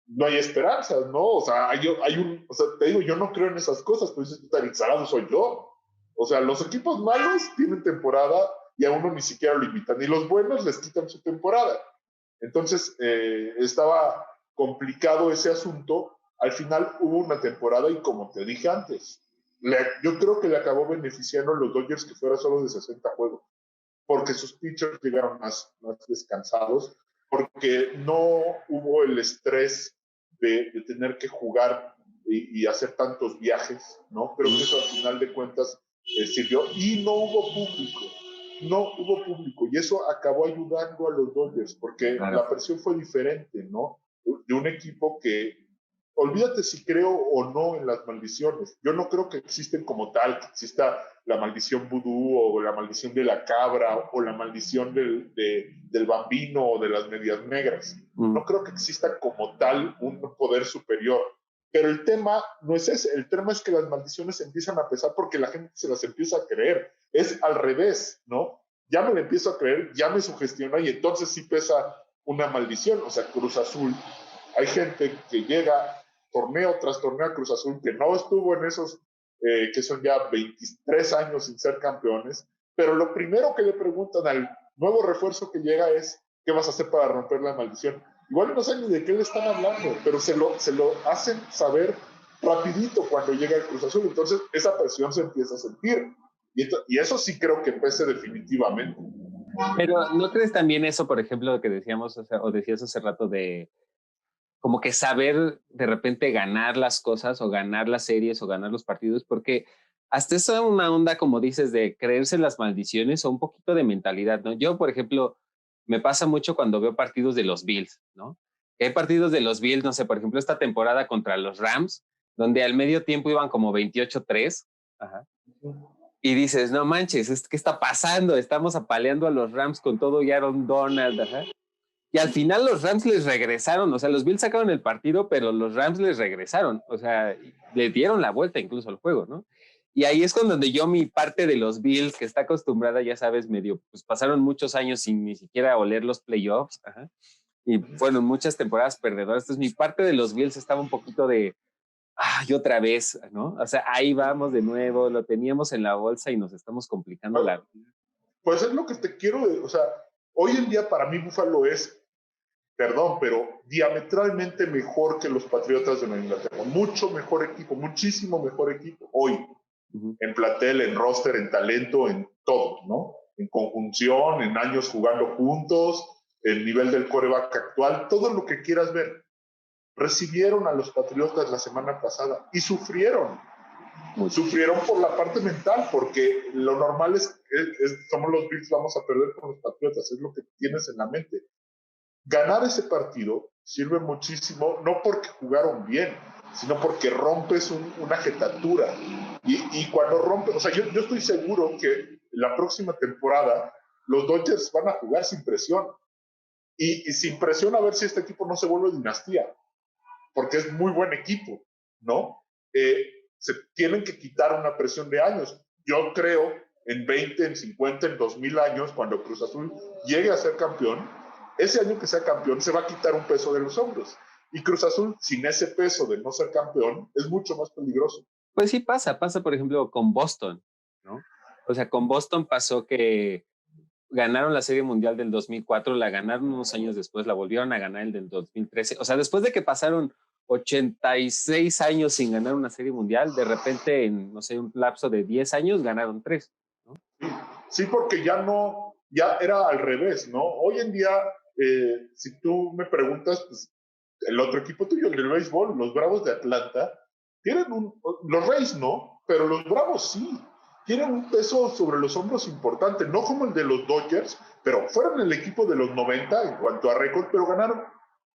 no hay esperanzas, ¿no? O sea, o sea, te digo, yo no creo en esas cosas, pues tan exagerado soy yo. O sea, los equipos malos tienen temporada y a uno ni siquiera lo invitan, y los buenos les quitan su temporada. Entonces, estaba complicado ese asunto. Al final hubo una temporada y, como te dije antes, yo creo que le acabó beneficiando a los Dodgers que fuera solo de 60 juegos, porque sus pitchers llegaron más descansados, porque no hubo el estrés de tener que jugar y hacer tantos viajes, ¿no? Creo que eso al final de cuentas sirvió, y no hubo público, y eso acabó ayudando a los Dodgers, porque la presión fue diferente, ¿no? De un equipo que, olvídate si creo o no en las maldiciones, yo no creo que existen como tal, que exista la maldición vudú o la maldición de la cabra o la maldición del bambino o de las medias negras. No creo que exista como tal un poder superior. Pero el tema no es ese, el tema es que las maldiciones empiezan a pesar porque la gente se las empieza a creer. Es al revés, ¿no? Ya me la empiezo a creer, ya me sugestiona y entonces sí pesa una maldición. O sea, Cruz Azul, hay gente que llega torneo tras torneo a Cruz Azul que no estuvo en esos que son ya 23 años sin ser campeones, pero lo primero que le preguntan al nuevo refuerzo que llega es ¿qué vas a hacer para romper la maldición? Igual no sé ni de qué le están hablando, pero se lo hacen saber rapidito cuando llega el Cruz Azul. Entonces esa presión se empieza a sentir. Y eso sí creo que pese definitivamente. Pero ¿no crees también eso, por ejemplo, que decíamos, o decías hace rato, de como que saber de repente ganar las cosas o ganar las series o ganar los partidos? Porque hasta eso es una onda, como dices, de creerse las maldiciones o un poquito de mentalidad, ¿no? Yo, por ejemplo, me pasa mucho cuando veo partidos de los Bills, ¿no? Hay partidos de los Bills, no sé, por ejemplo, esta temporada contra los Rams, donde al medio tiempo iban como 28-3, ajá, y dices, no manches, ¿qué está pasando? Estamos apaleando a los Rams con todo y Aaron Donald, ajá. Y al final los Rams les regresaron, o sea, los Bills sacaron el partido, pero los Rams les regresaron, o sea, le dieron la vuelta incluso al juego, ¿no? Y ahí es donde yo, mi parte de los Bills, que está acostumbrada, ya sabes, medio, pues pasaron muchos años sin ni siquiera oler los playoffs, ajá, y fueron muchas temporadas perdedoras. Entonces, mi parte de los Bills estaba un poquito de, y otra vez, ¿no? O sea, ahí vamos de nuevo, lo teníamos en la bolsa y nos estamos complicando la vida. Pues es lo que te quiero, o sea, hoy en día para mí Buffalo es, perdón, pero diametralmente mejor que los Patriotas de Nueva Inglaterra. Mucho mejor equipo, muchísimo mejor equipo hoy. En plantel, en roster, en talento, en todo, ¿no? En conjunción, en años jugando juntos, el nivel del quarterback actual, todo lo que quieras ver. Recibieron a los Patriotas la semana pasada y sufrieron. Sufrieron por la parte mental, porque lo normal somos los Bills, vamos a perder con los Patriotas, es lo que tienes en la mente. Ganar ese partido sirve muchísimo, no porque jugaron bien, sino porque rompes una jetatura. Y cuando rompes, o sea, yo estoy seguro que la próxima temporada los Dodgers van a jugar sin presión. Y sin presión, a ver si este equipo no se vuelve dinastía, porque es muy buen equipo, ¿no? Se tienen que quitar una presión de años. Yo creo en 20, en 50, en 2000 años, cuando Cruz Azul llegue a ser campeón, ese año que sea campeón se va a quitar un peso de los hombros. Y Cruz Azul, sin ese peso de no ser campeón, es mucho más peligroso. Pues sí pasa por ejemplo con Boston, ¿no? O sea, con Boston pasó que ganaron la Serie Mundial del 2004, la ganaron unos años después, la volvieron a ganar el del 2013. O sea, después de que pasaron 86 años sin ganar una Serie Mundial, de repente en, no sé, un lapso de 10 años ganaron 3, ¿no? Sí, porque ya era al revés, ¿no? Hoy en día, si tú me preguntas, pues, el otro equipo tuyo, el del béisbol, los Bravos de Atlanta, tienen los Rays no, pero los Bravos sí, tienen un peso sobre los hombros importante, no como el de los Dodgers, pero fueron el equipo de los 90 en cuanto a récord, pero ganaron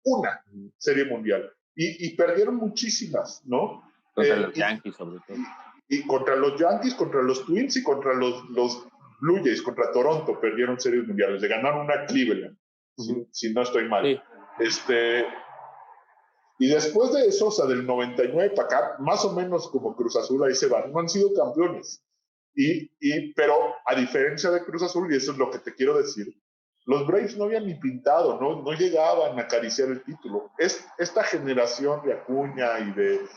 una serie mundial. Y perdieron muchísimas, ¿no? Contra los Yankees, sobre todo. Y contra los Yankees, contra los Twins y contra los Blue Jays, contra Toronto, perdieron series mundiales. Le ganaron una a Cleveland, si no estoy mal. Sí. Y después de eso, o sea, del 99 para acá, más o menos como Cruz Azul, ahí se van, no han sido campeones. Pero a diferencia de Cruz Azul, y eso es lo que te quiero decir, los Braves no habían ni pintado, no llegaban a acariciar el título. Esta generación de Acuña y de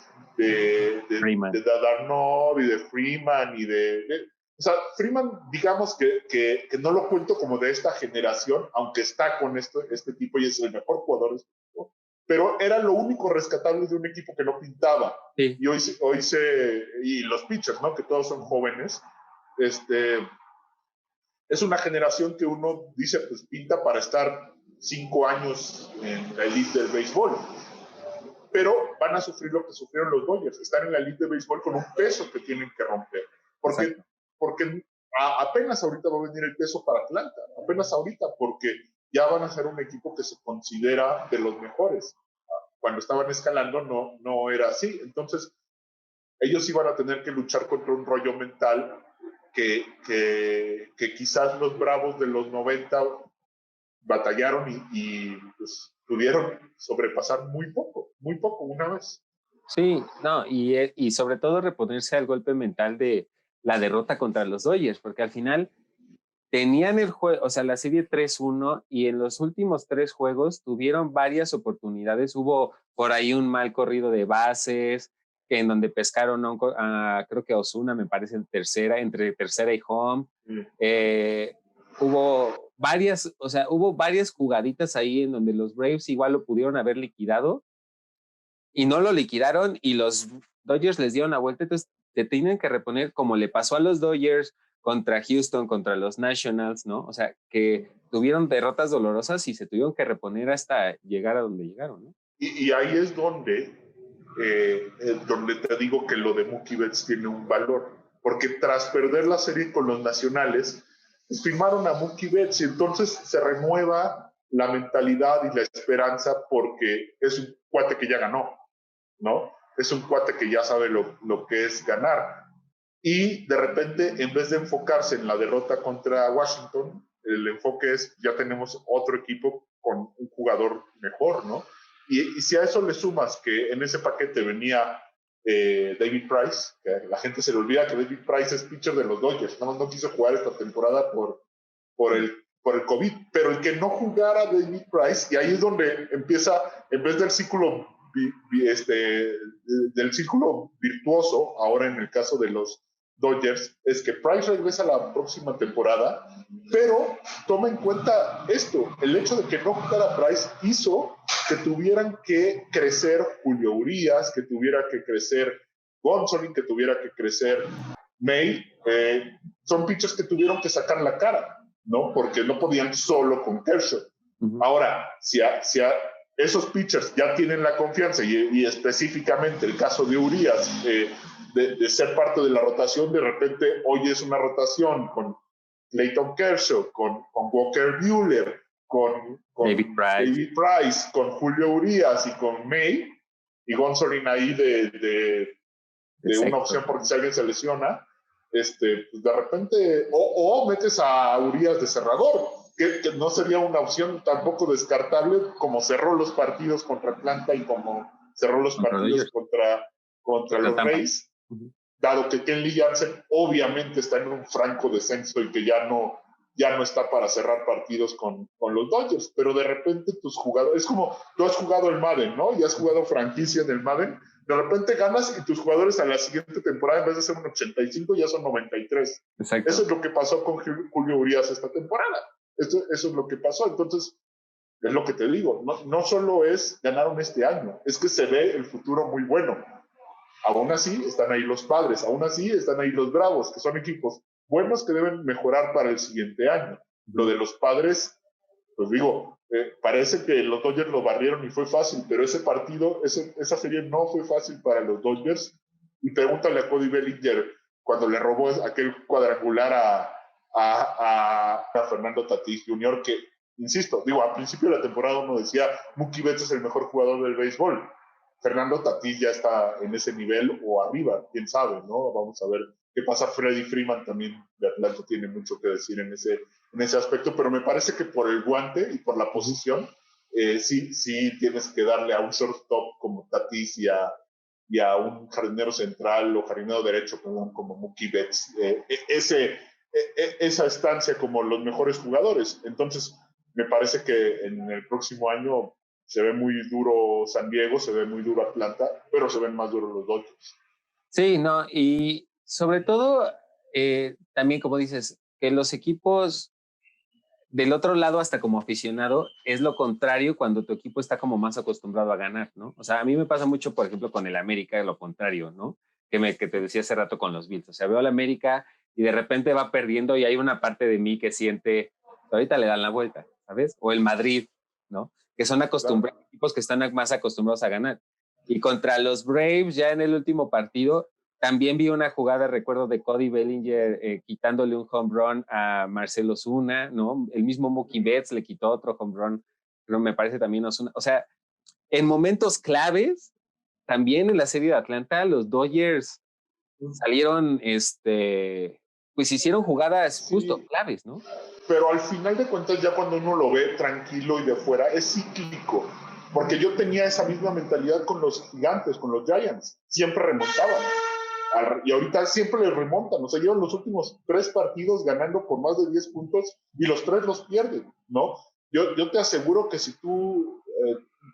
Darnold y de Freeman o sea, Freeman, digamos que no lo cuento como de esta generación, aunque está con este tipo y es el mejor jugador de este equipo, pero era lo único rescatable de un equipo que no pintaba. Sí. Y y los pitchers, ¿no? Que todos son jóvenes, es una generación que uno dice, pues pinta para estar 5 años en la elite del béisbol. Pero van a sufrir lo que sufrieron los Dodgers, estar en la elite de béisbol con un peso que tienen que romper. Porque apenas ahorita va a venir el peso para Atlanta, apenas ahorita, porque ya van a ser un equipo que se considera de los mejores. Cuando estaban escalando no era así. Entonces, ellos iban a tener que luchar contra un rollo mental que quizás los Bravos de los 90 batallaron y pues, pudieron sobrepasar muy poco, una vez. Sí, no, y sobre todo reponerse al golpe mental de la derrota contra los Dodgers, porque al final tenían el juego, o sea, la serie 3-1 y en los últimos 3 juegos tuvieron varias oportunidades. Hubo por ahí un mal corrido de bases, en donde pescaron creo que a Ozuna, me parece, entre tercera y home. Hubo varias jugaditas ahí en donde los Braves igual lo pudieron haber liquidado y no lo liquidaron y los Dodgers les dieron la vuelta. Entonces te tienen que reponer como le pasó a los Dodgers contra Houston, contra los Nationals, ¿no? O sea, que tuvieron derrotas dolorosas y se tuvieron que reponer hasta llegar a donde llegaron, ¿no? Y ahí es donde te digo que lo de Mookie Betts tiene un valor, porque tras perder la serie con los Nacionales, pues firmaron a Mookie Betts y entonces se renueva la mentalidad y la esperanza porque es un cuate que ya ganó, ¿no? Es un cuate que ya sabe lo que es ganar. Y de repente, en vez de enfocarse en la derrota contra Washington, el enfoque es, ya tenemos otro equipo con un jugador mejor, ¿no? Y si a eso le sumas que en ese paquete venía David Price, que la gente se le olvida que David Price es pitcher de los Dodgers, nada más no quiso jugar esta temporada por el COVID, pero el que no jugara David Price, y ahí es donde empieza, en vez del círculo virtuoso, ahora en el caso de los Dodgers, es que Price regresa la próxima temporada, pero toma en cuenta esto, el hecho de que no jugara Price hizo que tuvieran que crecer Julio Urías, que tuviera que crecer Gonsolin, que tuviera que crecer May, son pitchers que tuvieron que sacar la cara, ¿no? Porque no podían solo con Kershaw. Ahora, si esos pitchers ya tienen la confianza y específicamente el caso de Urías, de ser parte de la rotación, de repente hoy es una rotación con Clayton Kershaw, con Walker Buehler, con David Price, con Julio Urías y con May, y Gonsolin ahí de una opción porque si alguien se lesiona, pues de repente, o metes a Urías de cerrador, que no sería una opción tampoco descartable, como cerró los partidos contra Atlanta y como cerró los partidos contra los Rays, dado que Kenley Jansen obviamente está en un franco descenso y que ya no está para cerrar partidos con los Dodgers, pero de repente tus jugadores, es como tú has jugado el Madden, ¿no? Y has jugado franquicia en el Madden, de repente ganas y tus jugadores a la siguiente temporada, en vez de ser un 85, ya son 93. Exacto. Eso es lo que pasó con Julio Urías esta temporada. Eso es lo que pasó. Entonces, es lo que te digo, no solo es ganaron este año, es que se ve el futuro muy bueno. Aún así están ahí los Padres, aún así están ahí los Bravos, que son equipos buenos que deben mejorar para el siguiente año. Lo de los Padres, pues digo, parece que los Dodgers lo barrieron y fue fácil, pero ese partido, esa serie no fue fácil para los Dodgers. Y pregúntale a Cody Bellinger cuando le robó aquel cuadrangular a Fernando Tatis Jr., que insisto, digo, al principio de la temporada uno decía, Mookie Betts es el mejor jugador del béisbol. Fernando Tatís ya está en ese nivel o arriba, quién sabe, ¿no? Vamos a ver qué pasa. Freddie Freeman también de Atlanta tiene mucho que decir en ese aspecto, pero me parece que por el guante y por la posición, sí tienes que darle a un shortstop como Tatís y a un jardinero central o jardinero derecho, perdón, como Mookie Betts, esa estancia como los mejores jugadores. Entonces, me parece que en el próximo año se ve muy duro San Diego, se ve muy duro Atlanta, pero se ven más duros los Dodgers. Sí, no, y sobre todo, también como dices, que los equipos del otro lado, hasta como aficionado, es lo contrario cuando tu equipo está como más acostumbrado a ganar, ¿no? O sea, a mí me pasa mucho, por ejemplo, con el América, lo contrario, ¿no? Que te decía hace rato con los Bills. O sea, veo al América y de repente va perdiendo y hay una parte de mí que siente, ahorita le dan la vuelta, ¿sabes? O el Madrid, ¿no? Que son acostumbrados, equipos que están más acostumbrados a ganar. Y contra los Braves, ya en el último partido, también vi una jugada, recuerdo, de Cody Bellinger quitándole un home run a Marcell Ozuna, ¿no? El mismo Mookie Betts le quitó otro home run, pero me parece también Ozuna. O sea, en momentos claves, también en la serie de Atlanta, los Dodgers salieron, pues hicieron jugadas justo claves, ¿no? Pero al final de cuentas, ya cuando uno lo ve tranquilo y de fuera, es cíclico. Porque yo tenía esa misma mentalidad con los Gigantes, con los Giants. Siempre remontaban. Y ahorita siempre les remontan. O sea, llevan los últimos 3 partidos ganando por más de 10 puntos y los 3 los pierden, ¿no? Yo te aseguro que si tú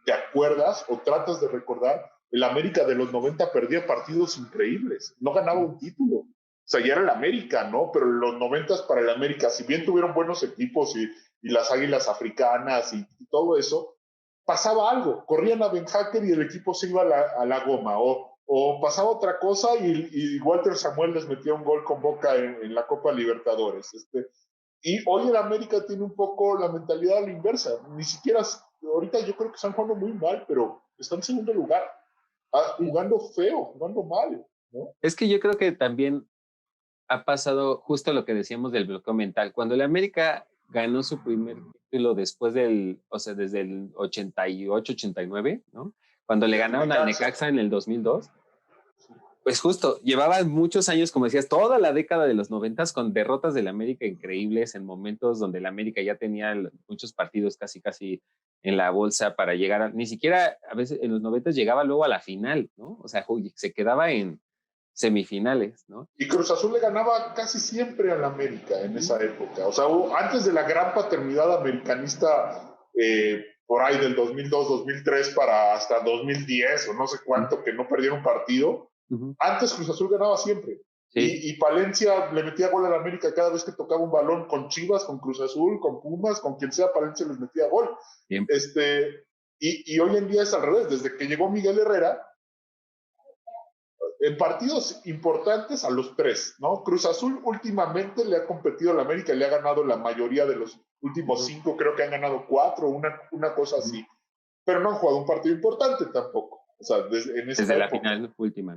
te acuerdas o tratas de recordar, el América de los 90 perdía partidos increíbles. No ganaba un título. O sea, ya era el América, ¿no? Pero en los 90 para el América, si bien tuvieron buenos equipos y las Águilas Africanas y todo eso, pasaba algo. Corrían a Ben Hacker y el equipo se iba a la goma. O pasaba otra cosa y Walter Samuel les metía un gol con Boca en la Copa Libertadores. Y hoy el América tiene un poco la mentalidad a la inversa. Ni siquiera, ahorita yo creo que están jugando muy mal, pero están en segundo lugar. Jugando feo, jugando mal, ¿no? Es que yo creo que también ha pasado justo lo que decíamos del bloqueo mental. Cuando el América ganó su primer título después desde el 88-89, ¿no? Cuando le ganaron al Necaxa en el 2002, pues justo, llevaban muchos años, como decías, toda la década de los 90 con derrotas del América increíbles en momentos donde el América ya tenía muchos partidos casi en la bolsa para llegar ni siquiera a veces en los 90 llegaba luego a la final, ¿no? O sea, se quedaba en semifinales, ¿no? Y Cruz Azul le ganaba casi siempre al América en esa época. O sea, antes de la gran paternidad americanista, por ahí del 2002-2003 para hasta 2010 o no sé cuánto, que no perdieron partido, antes Cruz Azul ganaba siempre. Sí. Y Palencia le metía gol al América cada vez que tocaba un balón con Chivas, con Cruz Azul, con Pumas, con quien sea, Palencia les metía gol. Y hoy en día es al revés. Desde que llegó Miguel Herrera, en partidos importantes a los 3, ¿no? Cruz Azul últimamente le ha competido al América, le ha ganado la mayoría de los últimos 5, creo que han ganado 4, una cosa así. Pero no han jugado un partido importante tampoco. O sea, desde la final última.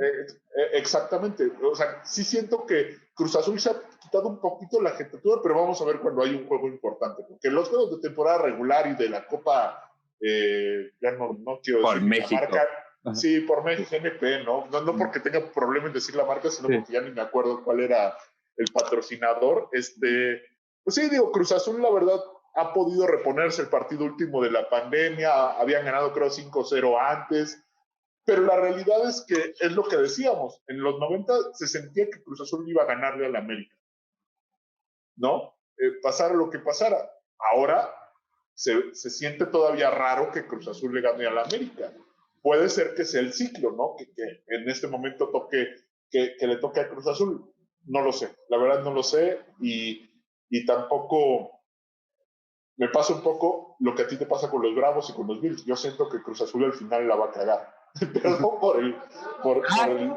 Exactamente. O sea, sí siento que Cruz Azul se ha quitado un poquito la jetatura, pero vamos a ver cuando hay un juego importante. Porque los juegos de temporada regular y de la Copa, ya no quiero por decir México. La marca. Sí, por México, GNP, ¿no? No porque tenga problema en decir la marca, sino porque ya ni me acuerdo cuál era el patrocinador. Pues sí, digo, Cruz Azul, la verdad, ha podido reponerse el partido último de la pandemia. Habían ganado, creo, 5-0 antes. Pero la realidad es que es lo que decíamos. En los 90 se sentía que Cruz Azul iba a ganarle al América, ¿no? Pasara lo que pasara. Ahora se siente todavía raro que Cruz Azul le gane al América. Puede ser que sea el ciclo, ¿no? Que en este momento que le toque a Cruz Azul. No lo sé. La verdad no lo sé. Y tampoco me pasa un poco lo que a ti te pasa con los Bravos y con los Bills. Yo siento que Cruz Azul al final la va a cagar. Perdón por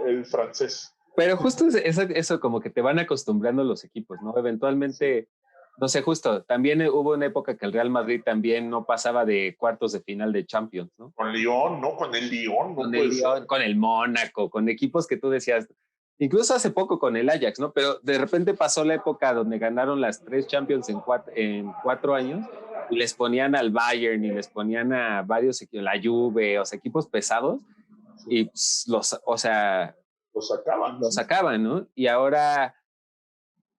el francés. Pero justo eso como que te van acostumbrando los equipos, ¿no? Eventualmente, no sé, justo, también hubo una época que el Real Madrid también no pasaba de cuartos de final de Champions, ¿no? Con Lyon, ¿no? Con el Lyon. Con el Lyon, con el Mónaco, con equipos que tú decías, incluso hace poco con el Ajax, ¿no? Pero de repente pasó la época donde ganaron las 3 Champions en 4 años y les ponían al Bayern y les ponían a varios equipos, la Juve, o sea, equipos pesados, y pues, o sea, Lo sacaban, ¿no? Y ahora,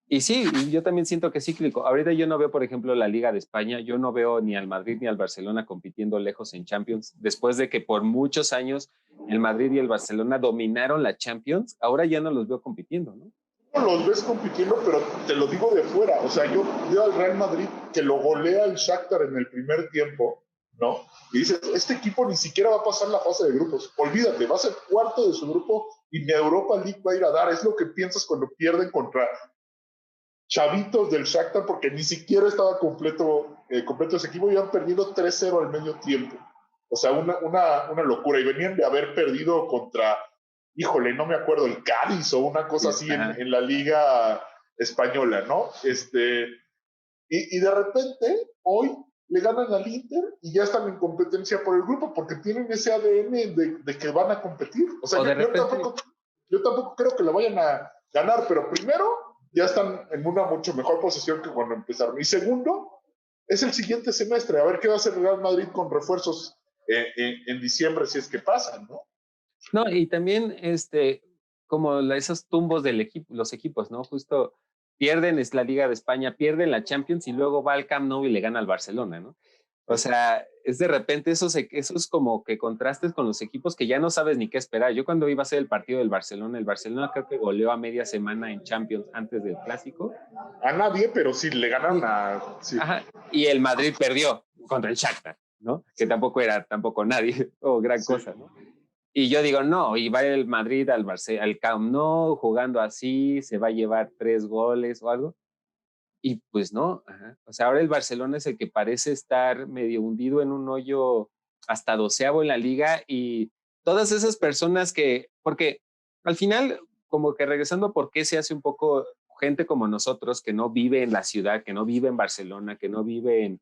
y sí, yo también siento que es cíclico. Ahorita yo no veo, por ejemplo, la Liga de España, yo no veo ni al Madrid ni al Barcelona compitiendo lejos en Champions, después de que por muchos años el Madrid y el Barcelona dominaron la Champions, ahora ya no los veo compitiendo, ¿no? Los ves compitiendo, pero te lo digo de fuera. O sea, yo veo al Real Madrid que lo golea el Shakhtar en el primer tiempo, ¿no? Y dices, este equipo ni siquiera va a pasar la fase de grupos. Olvídate, va a ser cuarto de su grupo y ni Europa League va a ir a dar. Es lo que piensas cuando pierden contra chavitos del Shakhtar, porque ni siquiera estaba completo ese equipo y han perdido 3-0 al medio tiempo. O sea, una locura. Y venían de haber perdido contra, híjole, no me acuerdo, el Cádiz o una cosa así en la Liga Española, ¿no? Y de repente, hoy le ganan al Inter y ya están en competencia por el grupo porque tienen ese ADN de que van a competir. O sea, yo tampoco creo que lo vayan a ganar, pero primero, ya están en una mucho mejor posición que cuando empezaron. Y segundo, es el siguiente semestre, a ver qué va a hacer el Real Madrid con refuerzos en diciembre, si es que pasan, ¿no? No, y también como esos tumbos del equipo, los equipos, ¿no? Justo pierden la Liga de España, pierden la Champions y luego va al Camp Nou y le gana al Barcelona, ¿no? O sea, es de repente esos como que contrastes con los equipos que ya no sabes ni qué esperar. Yo cuando iba a ser el partido del Barcelona, el Barcelona creo que goleó a media semana en Champions antes del Clásico. A nadie, pero sí, le ganaron Sí. Ajá, y el Madrid perdió contra el Shakhtar, ¿no? Que tampoco era nadie o gran cosa, ¿no? Y yo digo, no, y va el Madrid al Camp Nou jugando así, se va a llevar 3 goles o algo. Y pues no, ajá. O sea, ahora el Barcelona es el que parece estar medio hundido en un hoyo hasta 12avo en la liga y todas esas personas porque al final, como que regresando, ¿por qué se hace un poco gente como nosotros que no vive en la ciudad, que no vive en Barcelona, que no vive en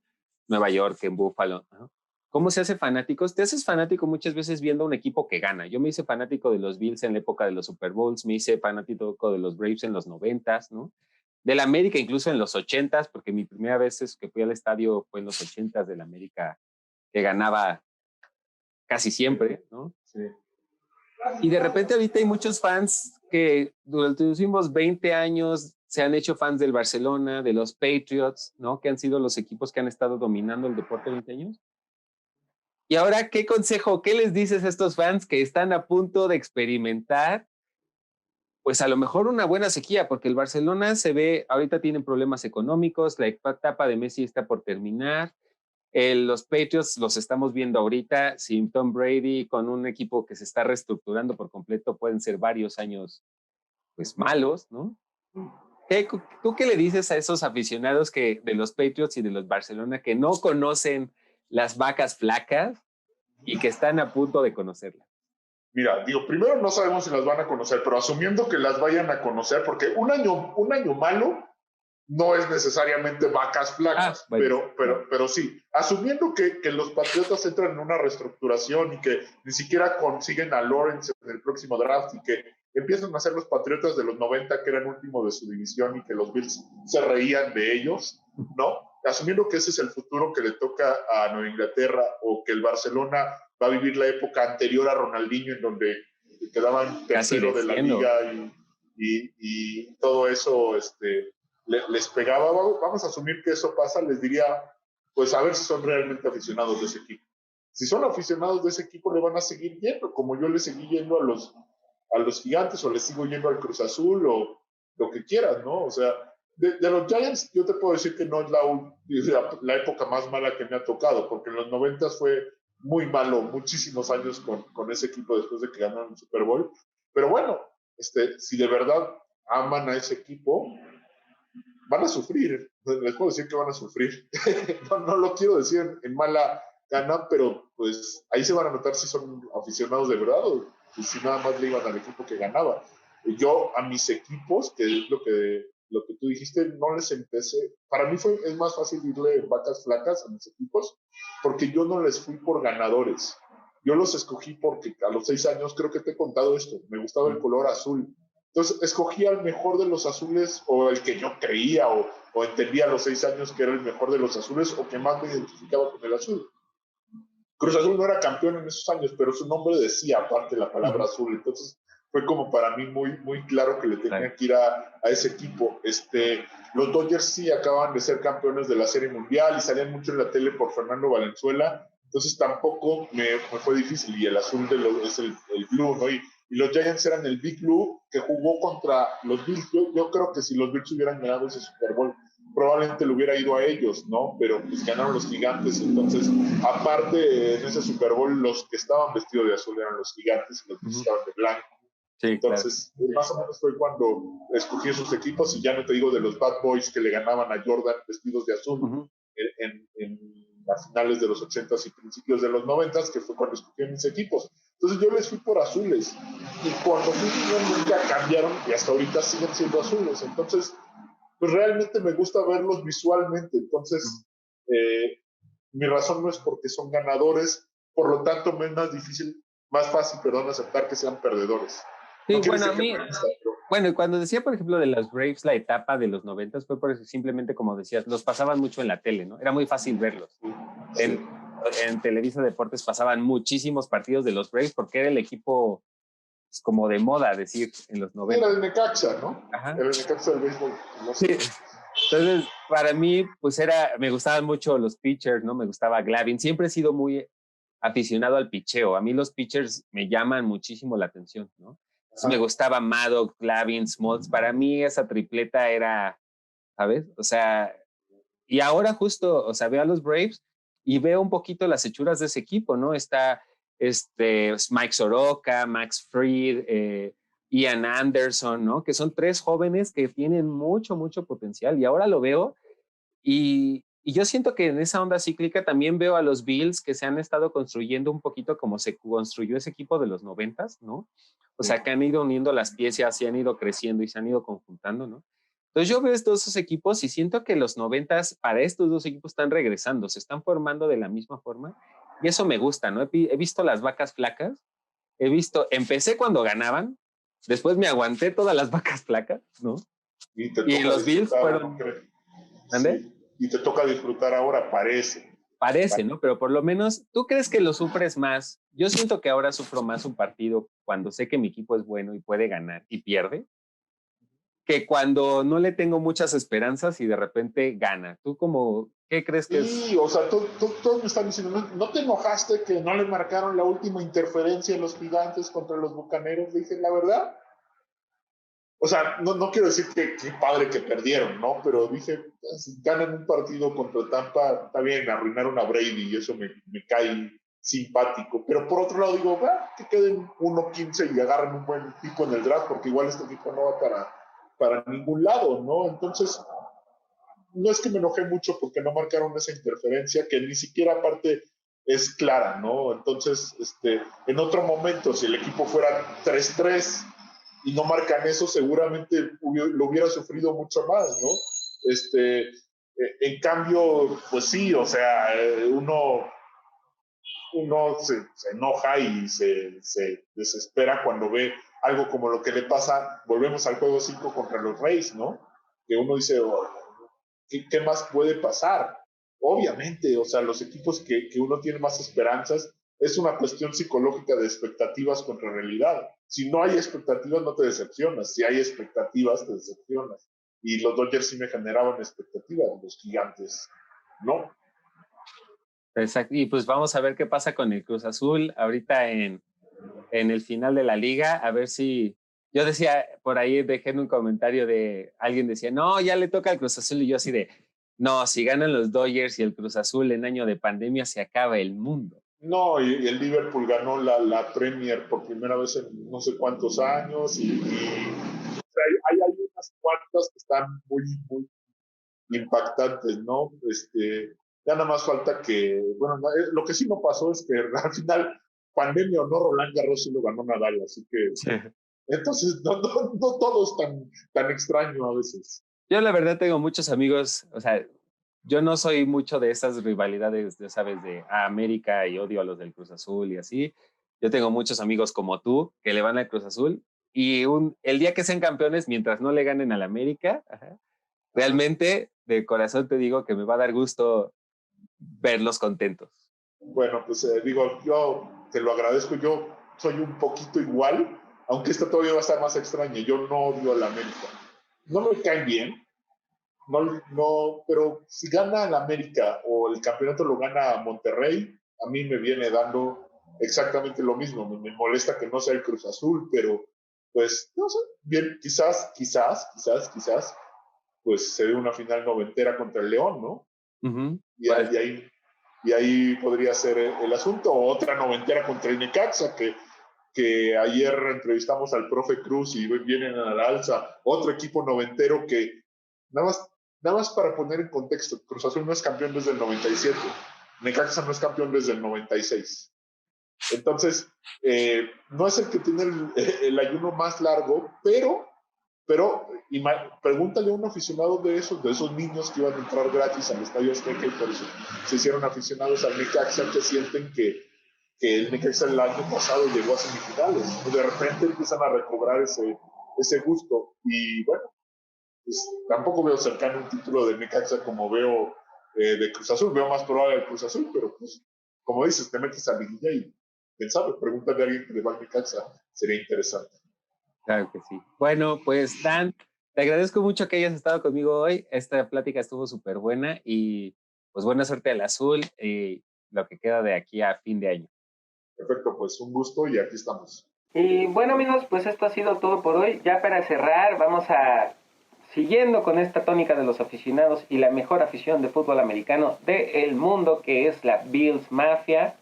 Nueva York, en Buffalo, ¿no? ¿Cómo se hace fanáticos? Te haces fanático muchas veces viendo un equipo que gana. Yo me hice fanático de los Bills en la época de los Super Bowls, me hice fanático de los Braves en los 90s, ¿no? Del América incluso en los 80s, porque mi primera vez que fui al estadio fue en los 80s del América, que ganaba casi siempre, ¿no? Sí. Y de repente ahorita hay muchos fans que durante los últimos 20 años se han hecho fans del Barcelona, de los Patriots, ¿no? Que han sido los equipos que han estado dominando el deporte 20 años. Y ahora, ¿qué consejo, qué les dices a estos fans que están a punto de experimentar? Pues a lo mejor una buena sequía, porque el Barcelona se ve, ahorita tienen problemas económicos, la etapa de Messi está por terminar, los Patriots los estamos viendo ahorita, sin Tom Brady, con un equipo que se está reestructurando por completo, pueden ser varios años pues malos, ¿no? ¿Tú qué le dices a esos aficionados de los Patriots y de los Barcelona que no conocen las vacas flacas y que están a punto de conocerlas? Mira, digo, primero no sabemos si las van a conocer, pero asumiendo que las vayan a conocer, porque un año malo no es necesariamente vacas flacas, bueno. pero sí, asumiendo que los Patriotas entran en una reestructuración y que ni siquiera consiguen a Lawrence en el próximo draft y que empiezan a ser los Patriotas de los 90 que eran último de su división y que los Bills se reían de ellos, ¿no? Asumiendo que ese es el futuro que le toca a Nueva Inglaterra o que el Barcelona va a vivir la época anterior a Ronaldinho en donde quedaban tercero de la liga y todo eso les pegaba. Vamos a asumir que eso pasa, les diría, pues a ver si son realmente aficionados de ese equipo. Si son aficionados de ese equipo le van a seguir yendo, como yo le seguí yendo a los Gigantes o les sigo yendo al Cruz Azul o lo que quieras, ¿no? O sea, de los Giants yo te puedo decir que no es la época más mala que me ha tocado, porque en los 90 fue muy malo, muchísimos años con ese equipo después de que ganaron el Super Bowl. Pero bueno, si de verdad aman a ese equipo, van a sufrir. Les puedo decir que van a sufrir. no lo quiero decir en mala gana, pero pues ahí se van a notar si son aficionados de verdad o si nada más le iban al equipo que ganaba. Yo a mis equipos, que es lo que tú dijiste, no les empecé. Para mí es más fácil irle vacas flacas a mis equipos porque yo no les fui por ganadores. Yo los escogí porque a los 6 años, creo que te he contado esto, me gustaba el color azul. Entonces escogí al mejor de los azules o el que yo creía o o entendí a los 6 años que era el mejor de los azules o que más me identificaba con el azul. Cruz Azul no era campeón en esos años, pero su nombre decía aparte la palabra azul, entonces fue como para mí muy, muy claro que le tenía que ir a ese equipo. Los Dodgers sí acaban de ser campeones de la Serie Mundial y salían mucho en la tele por Fernando Valenzuela, entonces tampoco me fue difícil, y el azul es el blue, ¿no? Y los Giants eran el Big Blue que jugó contra los Bills. Yo creo que si los Bills hubieran ganado ese Super Bowl, probablemente le hubiera ido a ellos, ¿no? Pero pues ganaron los Gigantes, entonces, aparte, en ese Super Bowl, los que estaban vestidos de azul eran los Gigantes y los que estaban de blanco. Sí, entonces, más o menos fue cuando escogí esos equipos, y ya no te digo de los Bad Boys que le ganaban a Jordan vestidos de azul en las finales de los 80s y principios de los 90s, que fue cuando escogí mis equipos. Entonces yo les fui por azules, y cuando fui nunca cambiaron, y hasta ahorita siguen siendo azules. Entonces, pues realmente me gusta verlos visualmente. Entonces, mi razón no es porque son ganadores, por lo tanto me es más fácil, aceptar que sean perdedores. Sí, no bueno, a mí, bueno, cuando decía, por ejemplo, de los Braves, la etapa de los 90 fue porque simplemente, como decías, los pasaban mucho en la tele, ¿no? Era muy fácil verlos. Sí. En Televisa Deportes pasaban muchísimos partidos de los Braves porque era el equipo como de moda, decir, en los 90. Era el Necaxa, ¿no? Ajá. Era el Necaxa del béisbol. No sé. Sí. Entonces, para mí, pues me gustaban mucho los pitchers, ¿no? Me gustaba Glavine. Siempre he sido muy aficionado al picheo. A mí los pitchers me llaman muchísimo la atención, ¿no? Entonces, me gustaba Maddox, Glavine, Smoltz. Para mí esa tripleta era, ¿sabes? O sea, y ahora justo, o sea, veo a los Braves y veo un poquito las hechuras de ese equipo, ¿no? Está Mike Soroka, Max Fried, Ian Anderson, ¿no? Que son 3 jóvenes que tienen mucho, mucho potencial. Y ahora lo veo y yo siento que en esa onda cíclica también veo a los Bills que se han estado construyendo un poquito como se construyó ese equipo de los 90s, ¿no? O sea, que han ido uniendo las piezas y han ido creciendo y se han ido conjuntando, ¿no? Entonces yo veo estos 2 equipos y siento que los 90s para estos 2 equipos están regresando, se están formando de la misma forma y eso me gusta, ¿no? He visto las vacas flacas, empecé cuando ganaban, después me aguanté todas las vacas flacas, ¿no? Y los Bills fueron... ¿Ande? Sí. Y te toca disfrutar ahora, parece, ¿no? Pero por lo menos, ¿tú crees que lo sufres más? Yo siento que ahora sufro más un partido cuando sé que mi equipo es bueno y puede ganar y pierde, que cuando no le tengo muchas esperanzas y de repente gana. ¿Tú qué crees que es? Sí, o sea, todos me están diciendo, ¿no te enojaste que no le marcaron la última interferencia en los Gigantes contra los Bucaneros? Dije, la verdad. O sea, no quiero decir que padre que perdieron, ¿no? Pero dije, si ganan un partido contra Tampa, está bien, arruinaron a Brady y eso me cae simpático. Pero por otro lado digo, que queden 1-15 y agarren un buen equipo en el draft, porque igual este equipo no va para ningún lado, ¿no? Entonces, no es que me enojé mucho porque no marcaron esa interferencia, que ni siquiera aparte es clara, ¿no? Entonces, en otro momento, si el equipo fuera 3-3 y no marcan eso, seguramente lo hubiera sufrido mucho más, ¿no? En cambio, pues sí, o sea, uno se enoja y se desespera cuando ve algo como lo que le pasa, volvemos al juego 5 contra los Rays, ¿no? Que uno dice, ¿qué más puede pasar? Obviamente, o sea, los equipos que uno tiene más esperanzas, es una cuestión psicológica de expectativas contra realidad. Si no hay expectativas, no te decepcionas. Si hay expectativas, te decepcionas. Y los Dodgers sí me generaban expectativas, los Gigantes, ¿no? Exacto. Y pues vamos a ver qué pasa con el Cruz Azul ahorita en el final de la liga, a ver si... Yo decía, por ahí dejé en un comentario alguien decía, no, ya le toca al Cruz Azul, y yo así de, no, si ganan los Dodgers y el Cruz Azul en año de pandemia, se acaba el mundo. No, y el Liverpool ganó la Premier por primera vez en no sé cuántos años, y hay unas cuantas que están muy, muy impactantes, ¿no? Ya nada más falta que, bueno, lo que sí no pasó es que al final, pandemia o no, Roland Garros sí lo ganó Nadal, así que... Sí. Entonces, no todo es tan extraño a veces. Yo la verdad tengo muchos amigos, o sea, yo no soy mucho de esas rivalidades, ya sabes, de América y odio a los del Cruz Azul y así. Yo tengo muchos amigos como tú que le van al Cruz Azul y el día que sean campeones, mientras no le ganen al América, realmente de corazón te digo que me va a dar gusto verlos contentos. Bueno, pues digo, yo te lo agradezco. Yo soy un poquito igual, aunque esta todavía va a estar más extraña. Yo no odio a la América. No me caen bien, pero si gana el América o el campeonato lo gana Monterrey, a mí me viene dando exactamente lo mismo. Me molesta que no sea el Cruz Azul, pero pues no sé, bien, quizás, pues se dé una final noventera contra el León, ¿no? Uh-huh. Y ahí podría ser el asunto, o otra noventera contra el Necaxa, que ayer entrevistamos al profe Cruz y vienen a la alza, otro equipo noventero que, nada más para poner en contexto, Cruz Azul no es campeón desde el 97, Necaxa no es campeón desde el 96. Entonces, no es el que tiene el ayuno más largo, pero pregúntale a un aficionado de esos niños que iban a entrar gratis al Estadio Azteca y por eso se hicieron aficionados al Necaxa, que sienten que el Necaxa el año pasado llegó a semifinales. De repente empiezan a recobrar ese gusto. Y bueno, pues, tampoco veo cercano un título de Necaxa como veo de Cruz Azul. Veo más probable el Cruz Azul, pero pues, como dices, te metes a liguilla y quién sabe, pregúntale a alguien que le va al Necaxa, sería interesante. Claro que sí. Bueno, pues Dan, te agradezco mucho que hayas estado conmigo hoy. Esta plática estuvo súper buena y pues buena suerte al Azul y lo que queda de aquí a fin de año. Perfecto, pues un gusto y aquí estamos. Y bueno, amigos, pues esto ha sido todo por hoy. Ya para cerrar, vamos a, siguiendo con esta tónica de los aficionados y la mejor afición de fútbol americano del mundo, que es la Bills Mafia.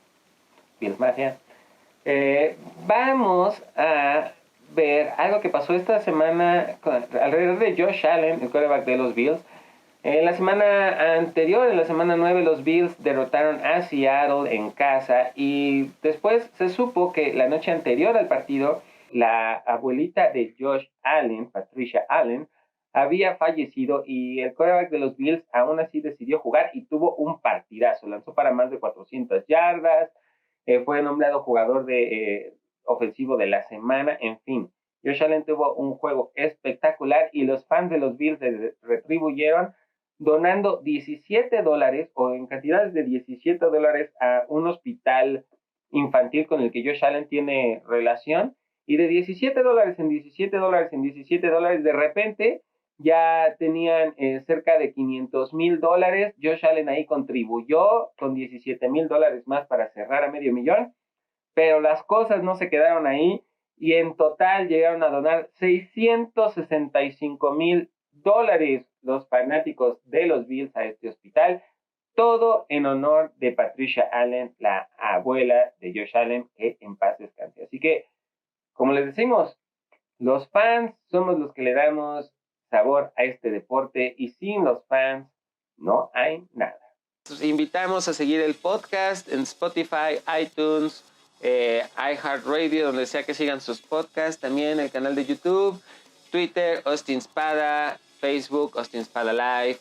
Vamos a ver algo que pasó esta semana alrededor de Josh Allen, el quarterback de los Bills. En la semana anterior, en la semana 9, los Bills derrotaron a Seattle en casa y después se supo que la noche anterior al partido, la abuelita de Josh Allen, Patricia Allen, había fallecido y el quarterback de los Bills aún así decidió jugar y tuvo un partidazo. Lanzó para más de 400 yardas, fue nombrado jugador ofensivo de la semana, en fin. Josh Allen tuvo un juego espectacular y los fans de los Bills retribuyeron donando $17 o en cantidades de $17 a un hospital infantil con el que Josh Allen tiene relación, y de $17 en $17 de repente ya tenían cerca de $500,000. Josh Allen ahí contribuyó con $17,000 más para cerrar a $500,000, pero las cosas no se quedaron ahí y en total llegaron a donar $665,000 los fanáticos de los Bills a este hospital, todo en honor de Patricia Allen, la abuela de Josh Allen, que en paz descanse. Así que, como les decimos, los fans somos los que le damos sabor a este deporte y sin los fans no hay nada. Los invitamos a seguir el podcast en Spotify, iTunes, iHeartRadio, donde sea que sigan sus podcasts, también el canal de YouTube, Twitter, Austin Spada, Facebook, Austin Spada Live,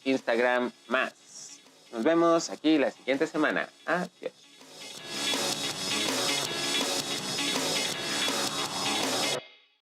Instagram, más. Nos vemos aquí la siguiente semana. Adiós.